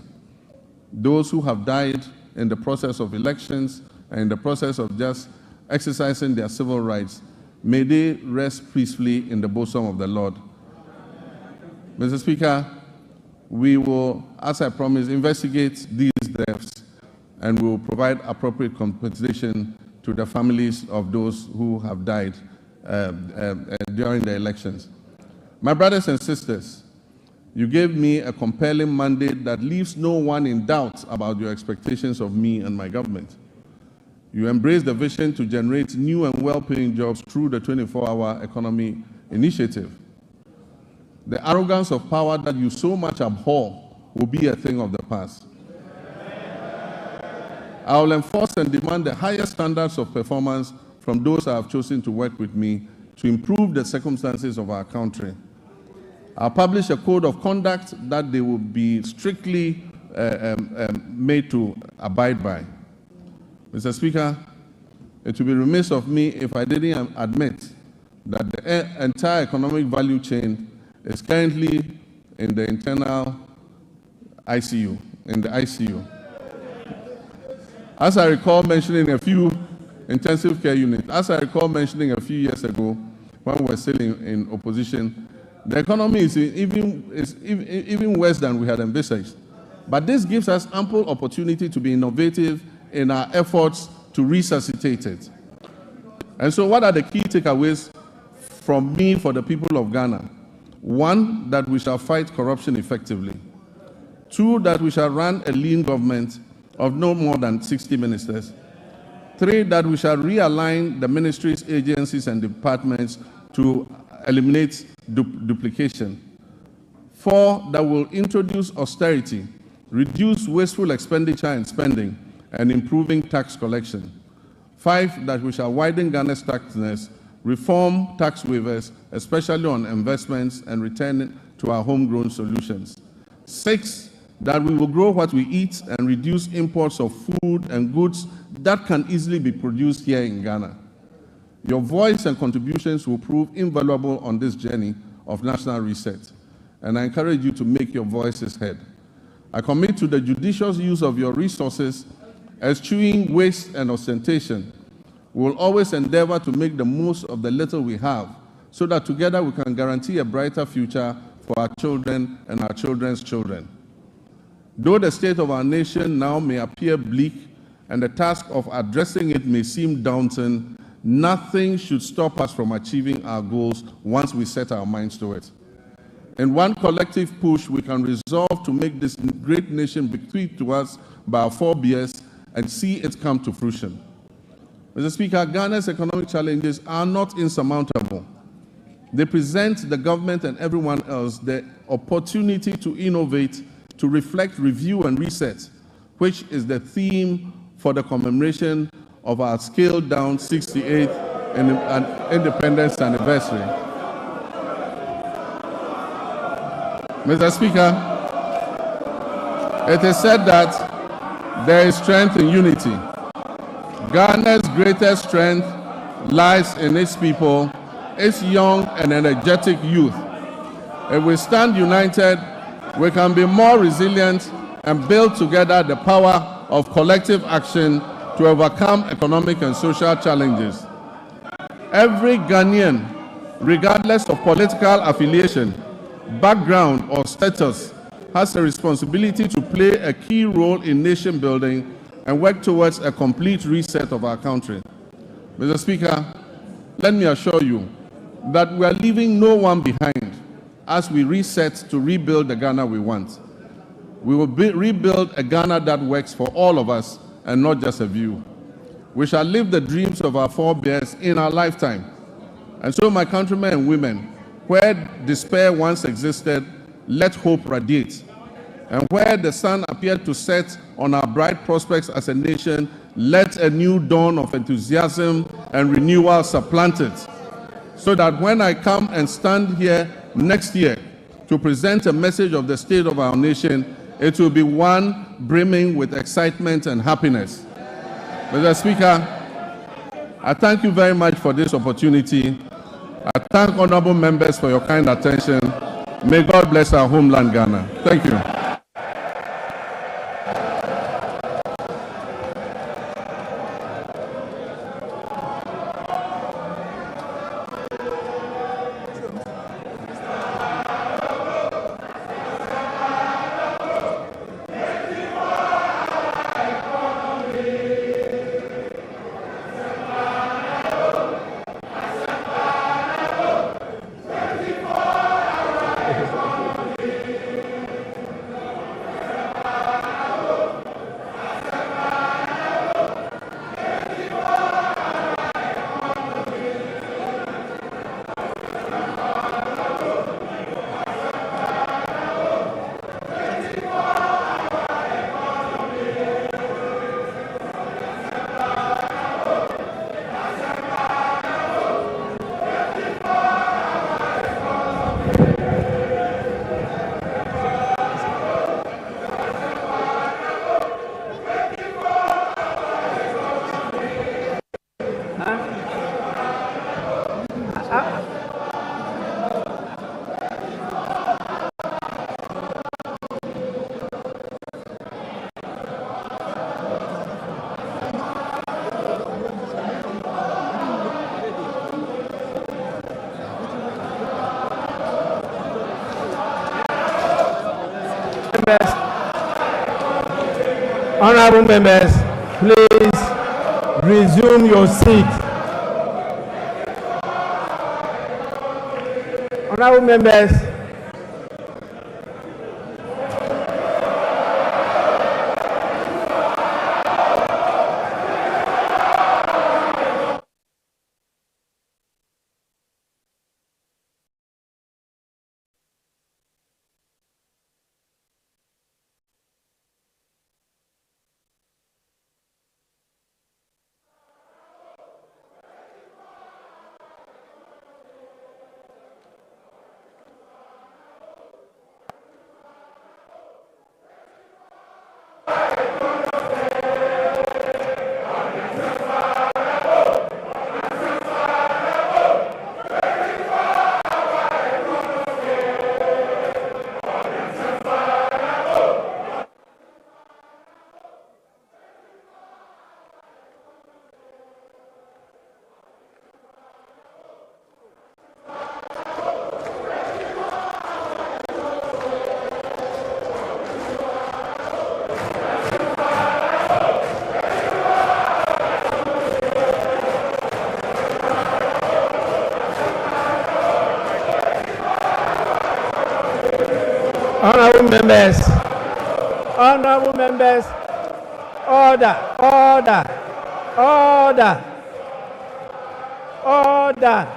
those who have died in the process of elections and in the process of just exercising their civil rights, may they rest peacefully in the bosom of the Lord. Mr. Speaker, we will, as I promised, investigate these deaths and we will provide appropriate compensation to the families of those who have died during the elections. My brothers and sisters, you gave me a compelling mandate that leaves no one in doubt about your expectations of me and my government. You embraced the vision to generate new and well-paying jobs through the 24-hour economy initiative. The arrogance of power that you so much abhor will be a thing of the past. I will enforce and demand the highest standards of performance from those I have chosen to work with me to improve the circumstances of our country. I'll publish a code of conduct that they will be strictly made to abide by. Mr. Speaker, it would be remiss of me if I didn't admit that the entire economic value chain is currently in the internal ICU, As I recall mentioning a few intensive care units, as I recall mentioning a few years ago when we were still in opposition, the economy is even worse than we had envisaged. But this gives us ample opportunity to be innovative in our efforts to resuscitate it. And so what are the key takeaways from me for the people of Ghana? 1, that we shall fight corruption effectively. 2, that we shall run a lean government of no more than 60 ministers. 3, that we shall realign the ministries, agencies, and departments to eliminate duplication. 4, that will introduce austerity, reduce wasteful expenditure and spending, and improving tax collection. 5, that we shall widen Ghana's tax nets, reform tax waivers, especially on investments, and return to our homegrown solutions. 6, that we will grow what we eat and reduce imports of food and goods that can easily be produced here in Ghana. Your voice and contributions will prove invaluable on this journey of national reset, and I encourage you to make your voices heard. I commit to the judicious use of your resources, eschewing waste and ostentation. We will always endeavor to make the most of the little we have, so that together we can guarantee a brighter future for our children and our children's children. Though the state of our nation now may appear bleak and the task of addressing it may seem daunting, nothing should stop us from achieving our goals once we set our minds to it. In one collective push, we can resolve to make this great nation bequeathed to us by our forebears and see it come to fruition. Mr. Speaker, Ghana's economic challenges are not insurmountable. They present the government and everyone else the opportunity to innovate, to reflect, review, and reset, which is the theme for the commemoration of our scaled-down 68th independence anniversary. Mr. Speaker, it is said that there is strength in unity. Ghana's greatest strength lies in its people, its young and energetic youth. If we stand united, we can be more resilient and build together the power of collective action to overcome economic and social challenges. Every Ghanaian, regardless of political affiliation, background, or status, has a responsibility to play a key role in nation building and work towards a complete reset of our country. Mr. Speaker, let me assure you that we are leaving no one behind as we reset to rebuild the Ghana we want. We will rebuild a Ghana that works for all of us and not just a few. We shall live the dreams of our forebears in our lifetime. And so, my countrymen and women, where despair once existed, let hope radiate. And where the sun appeared to set on our bright prospects as a nation, let a new dawn of enthusiasm and renewal supplant it, so that when I come and stand here next year to present a message of the state of our nation, it will be one brimming with excitement and happiness. Mr. Speaker, I thank you very much for this opportunity. I thank honorable members for your kind attention. May God bless our homeland, Ghana. Thank you. Honorable members, please resume your seat. Honorable members, Honorable members, honorable members, order, order, order, order.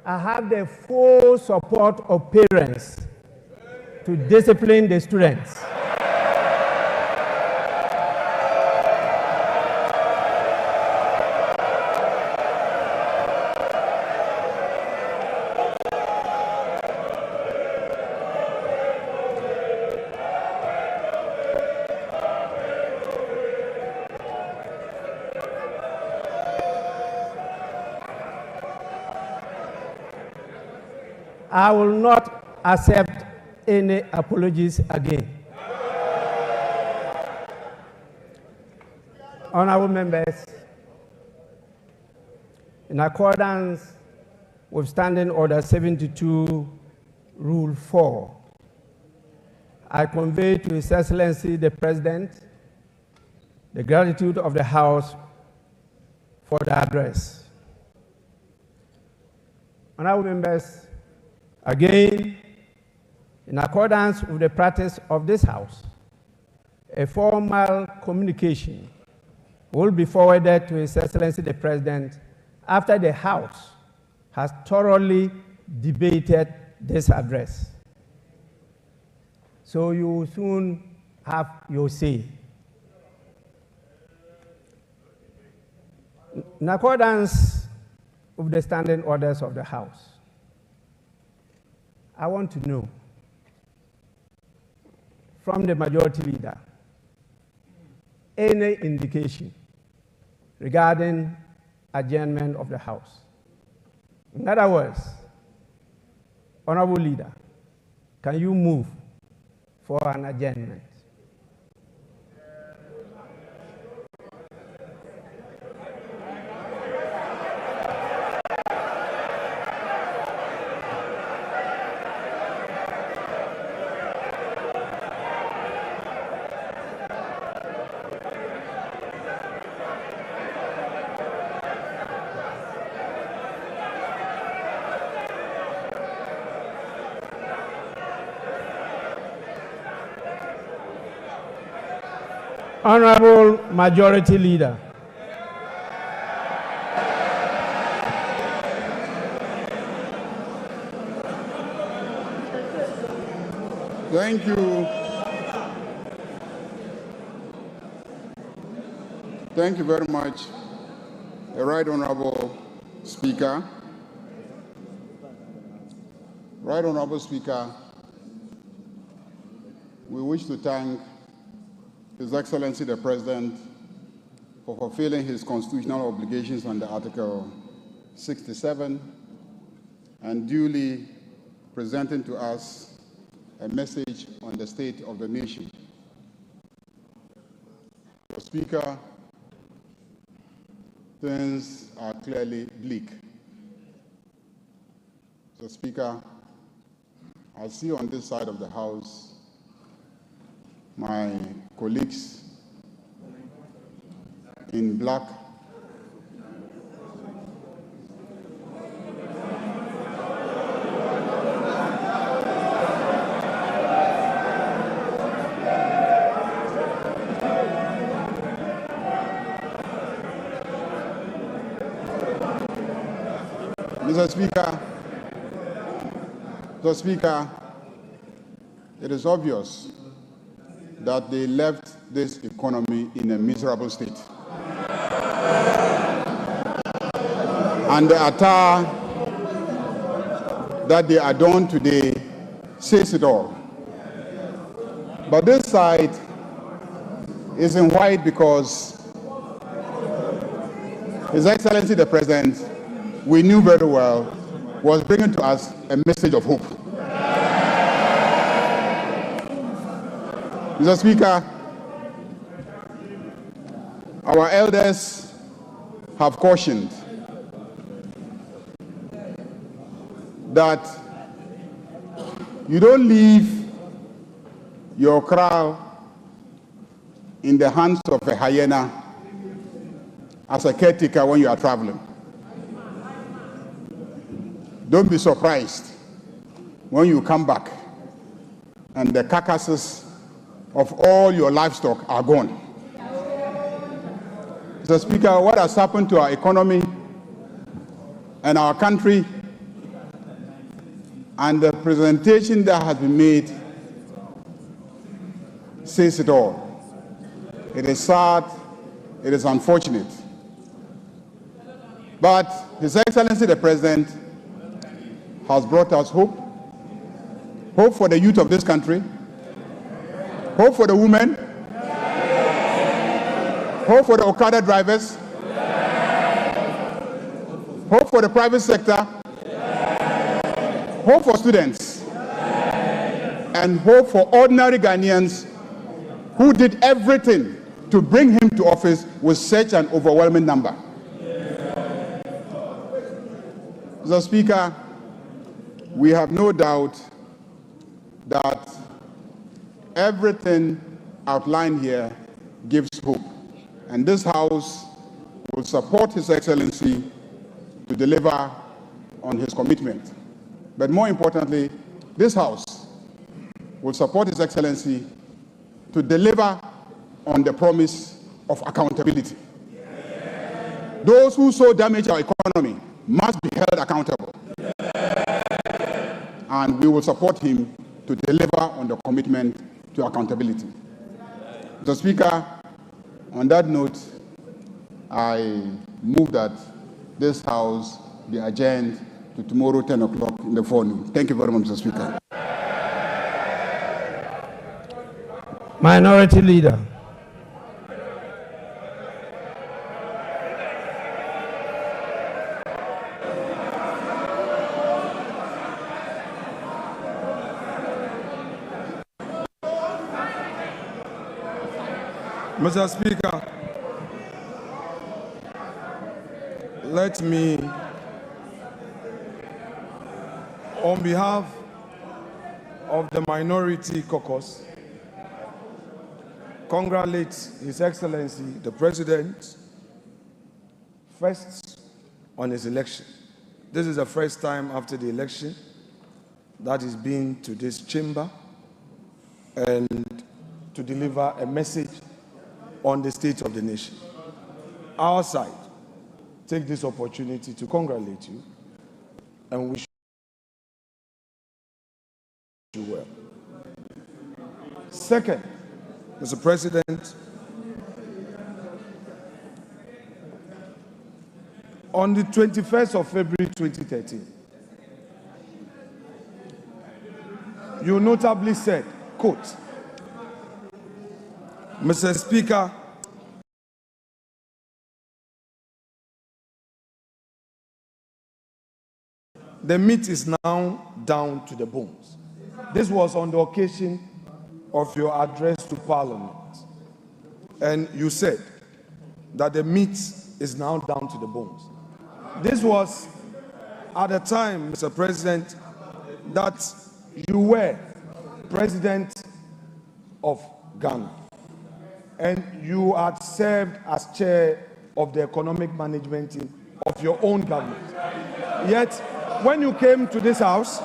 I have the full support of parents to discipline the students. I will not accept any apologies again. Honorable members, in accordance with Standing Order 72, Rule 4, I convey to His Excellency the President the gratitude of the House for the address. Honorable members, again, in accordance with the practice of this House, a formal communication will be forwarded to His Excellency the President after the House has thoroughly debated this address. So you will soon have your say. In accordance with the standing orders of the House, I want to know from the majority leader any indication regarding adjournment of the House. In other words, Honorable Leader, can you move for an adjournment? Honorable Majority Leader. Thank you. Thank you very much, Right Honorable Speaker. Right Honorable Speaker, we wish to thank His Excellency the President for fulfilling his constitutional obligations under Article 67 and duly presenting to us a message on the state of the nation. Mr. Speaker, things are clearly bleak. Mr. Speaker, I see on this side of the House my colleagues in black Mr. Speaker, it is obvious that they left this economy in a miserable state. And the attire that they adorn today says it all. But this side is in white because His Excellency the President, we knew very well, was bringing to us a message of hope. Mr. Speaker, our elders have cautioned that you don't leave your crown in the hands of a hyena as a caretaker when you are traveling. Don't be surprised when you come back and the carcasses of all your livestock are gone. Mr. Speaker, what has happened to our economy and our country and the presentation that has been made says it all. It is sad, it is unfortunate. But His Excellency the President has brought us hope. Hope for the youth of this country. Hope for the women. Hope for the Okada drivers. Hope for the private sector. Hope for students. And hope for ordinary Ghanaians who did everything to bring him to office with such an overwhelming number. Mr. Speaker, we have no doubt that everything outlined here gives hope. And this House will support His Excellency to deliver on his commitment. But more importantly, this House will support His Excellency to deliver on the promise of accountability. Those who so damage our economy must be held accountable. And we will support him to deliver on the commitment to accountability. Mr. Speaker, on that note, I move that this House be adjourned to tomorrow 10 o'clock in the forenoon. Thank you very much, Mr. Speaker. Minority Leader. Mr. Speaker, let me, on behalf of the Minority Caucus, congratulate His Excellency the President first on his election. This is the first time after the election that he's been to this chamber and to deliver a message on the state of the nation. Our side take this opportunity to congratulate you and wish you well. Second, Mr. President, on the 21st of February 2013, you notably said, quote, Mr. Speaker, the meat is now down to the bones. This was on the occasion of your address to Parliament. And you said that the meat is now down to the bones. This was at the time, Mr. President, that you were President of Ghana. And you had served as chair of the economic management team of your own government. Yet, when you came to this house,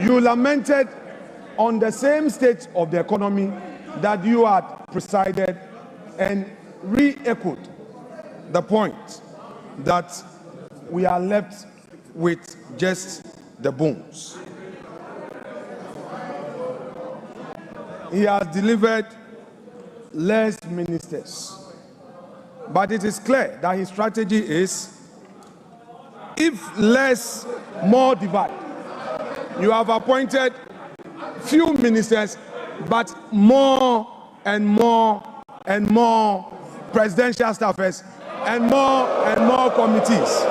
you lamented on the same state of the economy that you had presided and re-echoed the point that we are left with just the bones. he has delivered less ministers. But it is clear that his strategy is, if less, more divide. You have appointed few ministers, but more and more and more presidential staffers and more committees.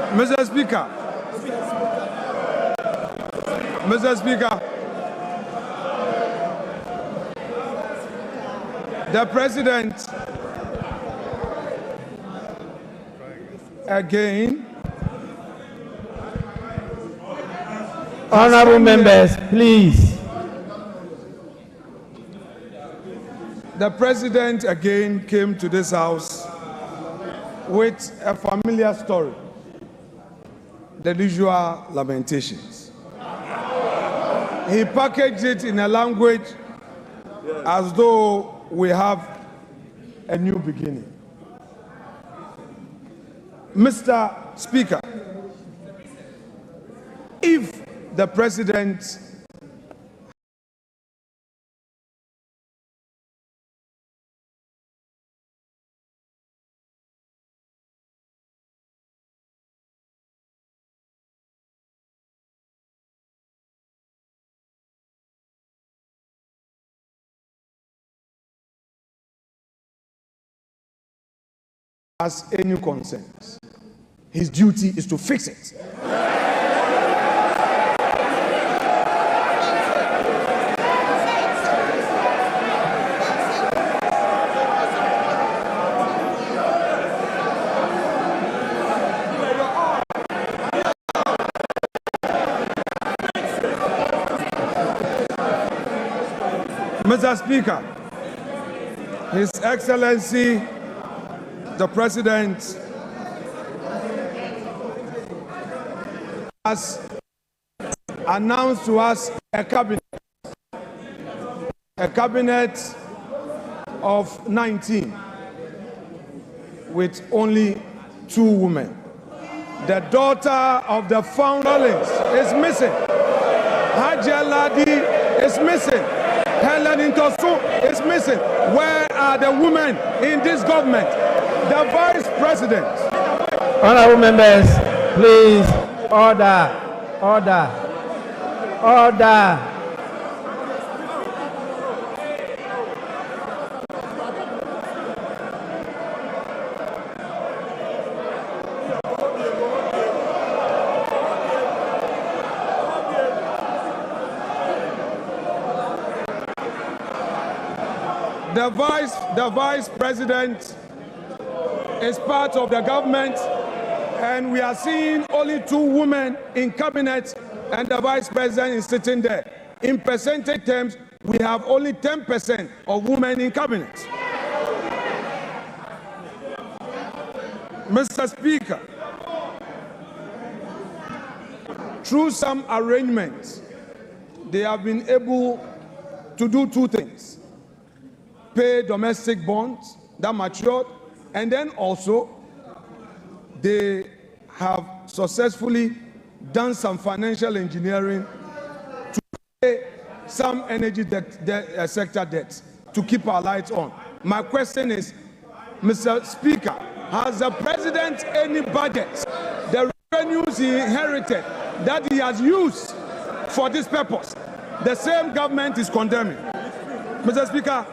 Mr. Speaker, the President again. Honorable members, please. The President again came to this House with a familiar story, the usual lamentations. He packaged it in a language as though we have a new beginning. Mr. Speaker, if the President has any concerns, his duty is to fix it. Mr. Speaker, His Excellency, the President, has announced to us a cabinet of 19 with only 2 women. The daughter of the founder is missing. Hajia Ladi is missing. Helen Intosu is missing. Where are the women in this government? The Vice President. Honorable members, please, order, order, order. The Vice President is part of the government, and we are seeing only 2 women in cabinet, and the Vice President is sitting there. In percentage terms, we have only 10% of women in cabinet. Mr. Speaker, through some arrangements, they have been able to do 2 things: pay domestic bonds that matured, and then also they have successfully done some financial engineering to pay some energy sector debts to keep our lights on. My question is, Mr. Speaker, has the President any budget, the revenues he inherited, that he has used for this purpose? The same government is condemning. Mr. Speaker,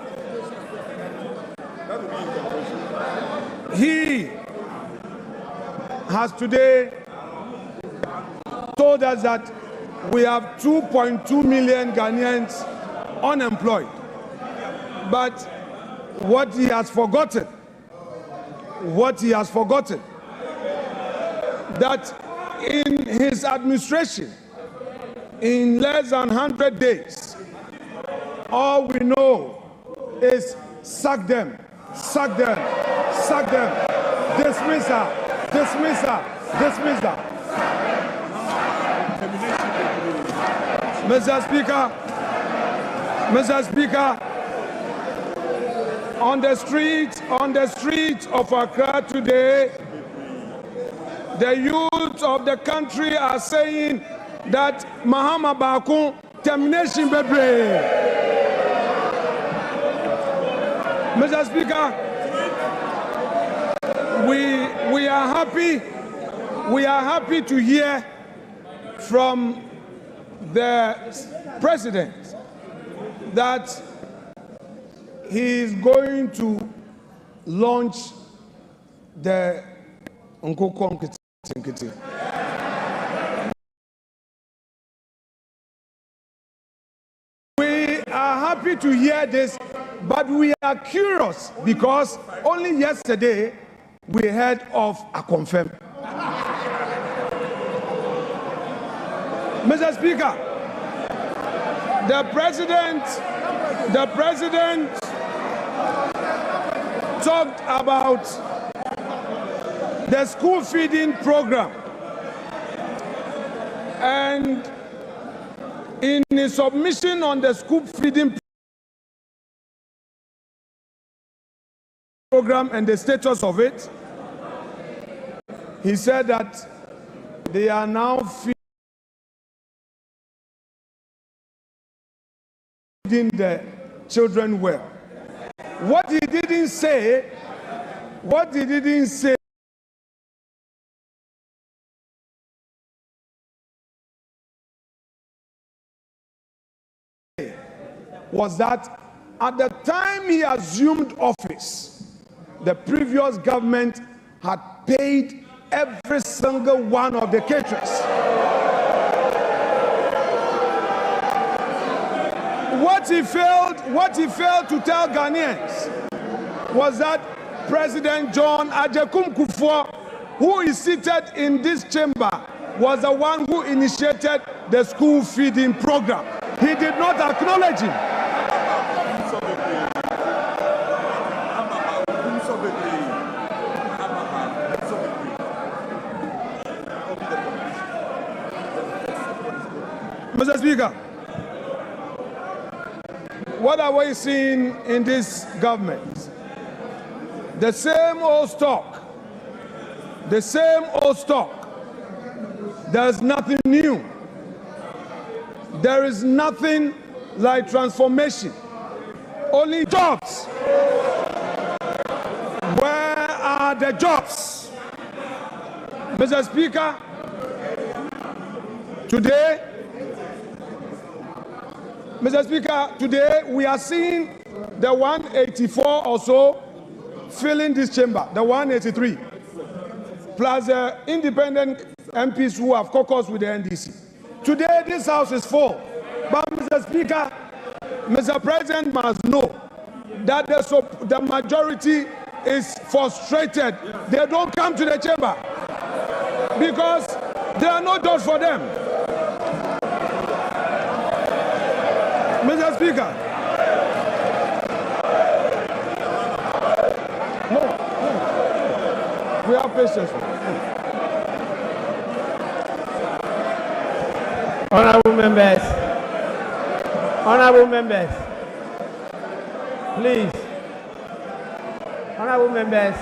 he has today told us that we have 2.2 million Ghanaians unemployed. But what he has forgotten, that in his administration, in less than 100 days, all we know is sack them, sack them, Sack them. Dismiss her. Dismiss her. Dismiss her. Mr. Speaker, on the streets of Accra today, the youth of the country are saying that Mahama Bakun termination bebre. Mr. Speaker, we are happy to hear from the president that he is going to launch the We are happy to hear this, but we are curious because only yesterday we heard of a confirm. Mr. Speaker, the president talked about the school feeding program, and in his submission on the school feeding program and the status of it, he said that they are now feeding the children well. What he didn't say was that at the time he assumed office, the previous government had paid every single one of the caterers. What he failed to tell Ghanaians was that President John Ajekum Kufuor, who is seated in this chamber, was the one who initiated the school feeding program. He did not acknowledge him. Mr. Speaker, what are we seeing in this government? The same old stock. The same old stock. There's nothing new. There is nothing like transformation. Only jobs. Where are the jobs? Mr. Speaker, today we are seeing the 184 or so filling this chamber, the 183, plus the independent MPs who have caucused with the NDC. Today, this house is full. But, Mr. Speaker, Mr. President must know that the majority is frustrated. They don't come to the chamber because there are no jobs for them. Mr. Speaker, no. We have patience. Honorable members, please. Honorable members,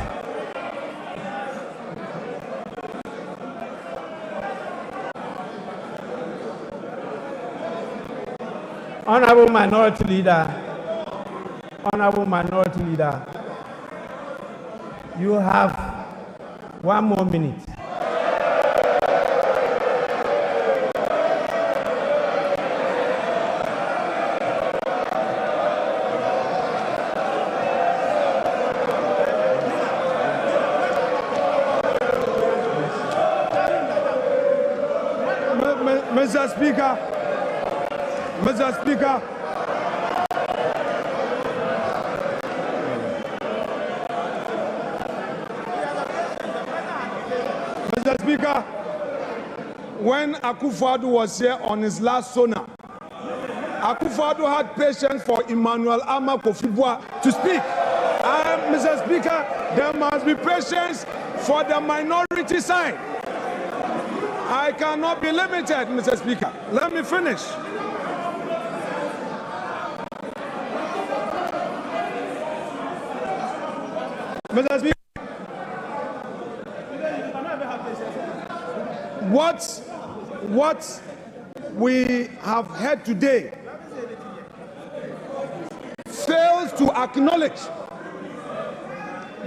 Honorable Minority Leader, you have 1 more minute. Mr. Speaker, Mr. Speaker, when Akufo-Addo was here on his last SONA, Akufo-Addo had patience for Emmanuel Ama Kofi-Boa to speak. Mr. Speaker, there must be patience for the minority side. I cannot be limited, Mr. Speaker. Let me finish. Mr. Speaker, what we have heard today fails to acknowledge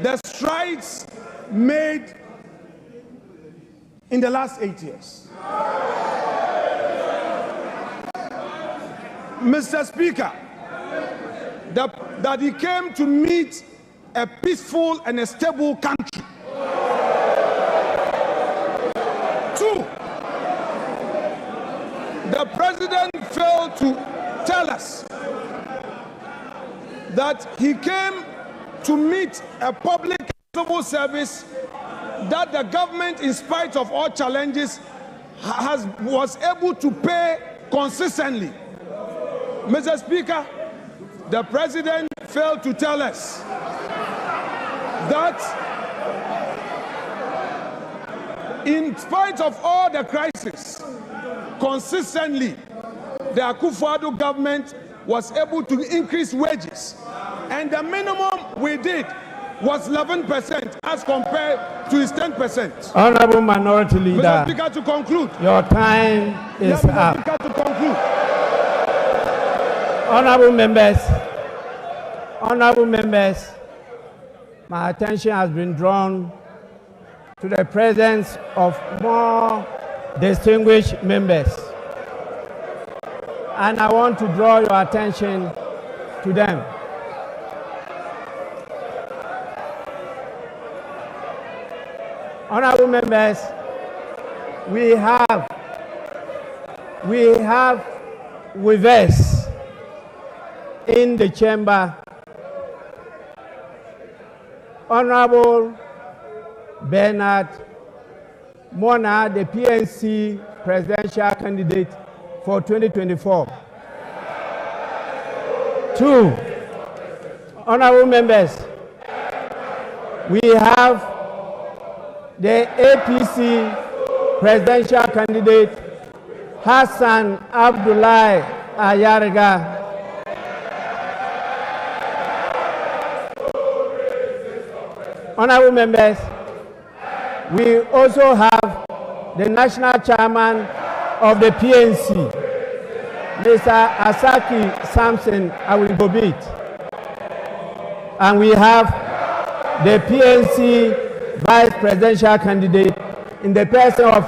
the strides made in the last 8 years. Mr. Speaker, that he came to meet a peaceful and a stable country. 2, the president failed to tell us that he came to meet a public civil service that the government, in spite of all challenges, was able to pay consistently. Mr. Speaker, the president failed to tell us that in spite of all the crises, consistently, the Akufo-Addo government was able to increase wages. And the minimum we did was 11% as compared to his 10%. Honorable Minority Leader, Mr. Speaker, to conclude. Your time is up. Mr. Speaker, to conclude. Honorable members, my attention has been drawn to the presence of more distinguished members, and I want to draw your attention to them. Honorable members, we have with us in the chamber Honorable Bernard Mona, the PNC presidential candidate for 2024. 2, honorable members, we have the APC presidential candidate Hassan Abdullahi Ayarga. Honorable members, we also have the national chairman of the PNC, Mr. Asaki Samson Awilgobit. And we have the PNC vice presidential candidate in the person of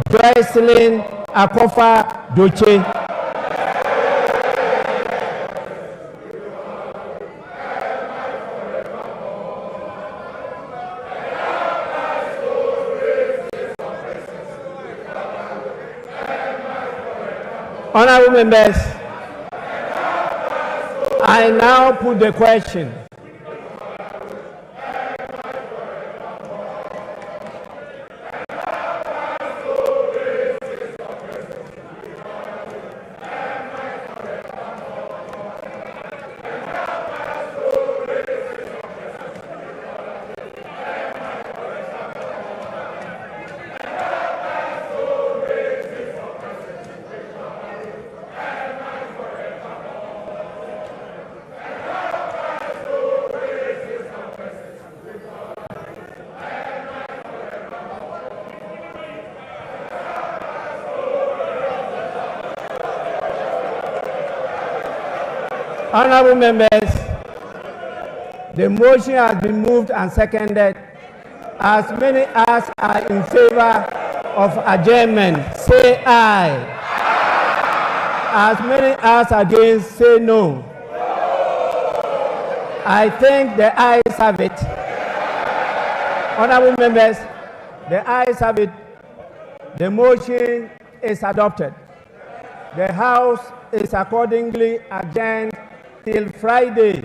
Joycelyn Akofa Doche. Honorable members, I now put the question. Honorable members, the motion has been moved and seconded. As many as are in favor of adjournment, say aye. As many as against, say no. I think the ayes have it. Honorable members, the ayes have it. The motion is adopted. The House is accordingly adjourned till Friday,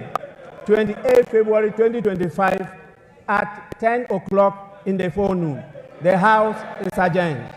28 February 2025 at 10 o'clock in the forenoon. The House is adjourned.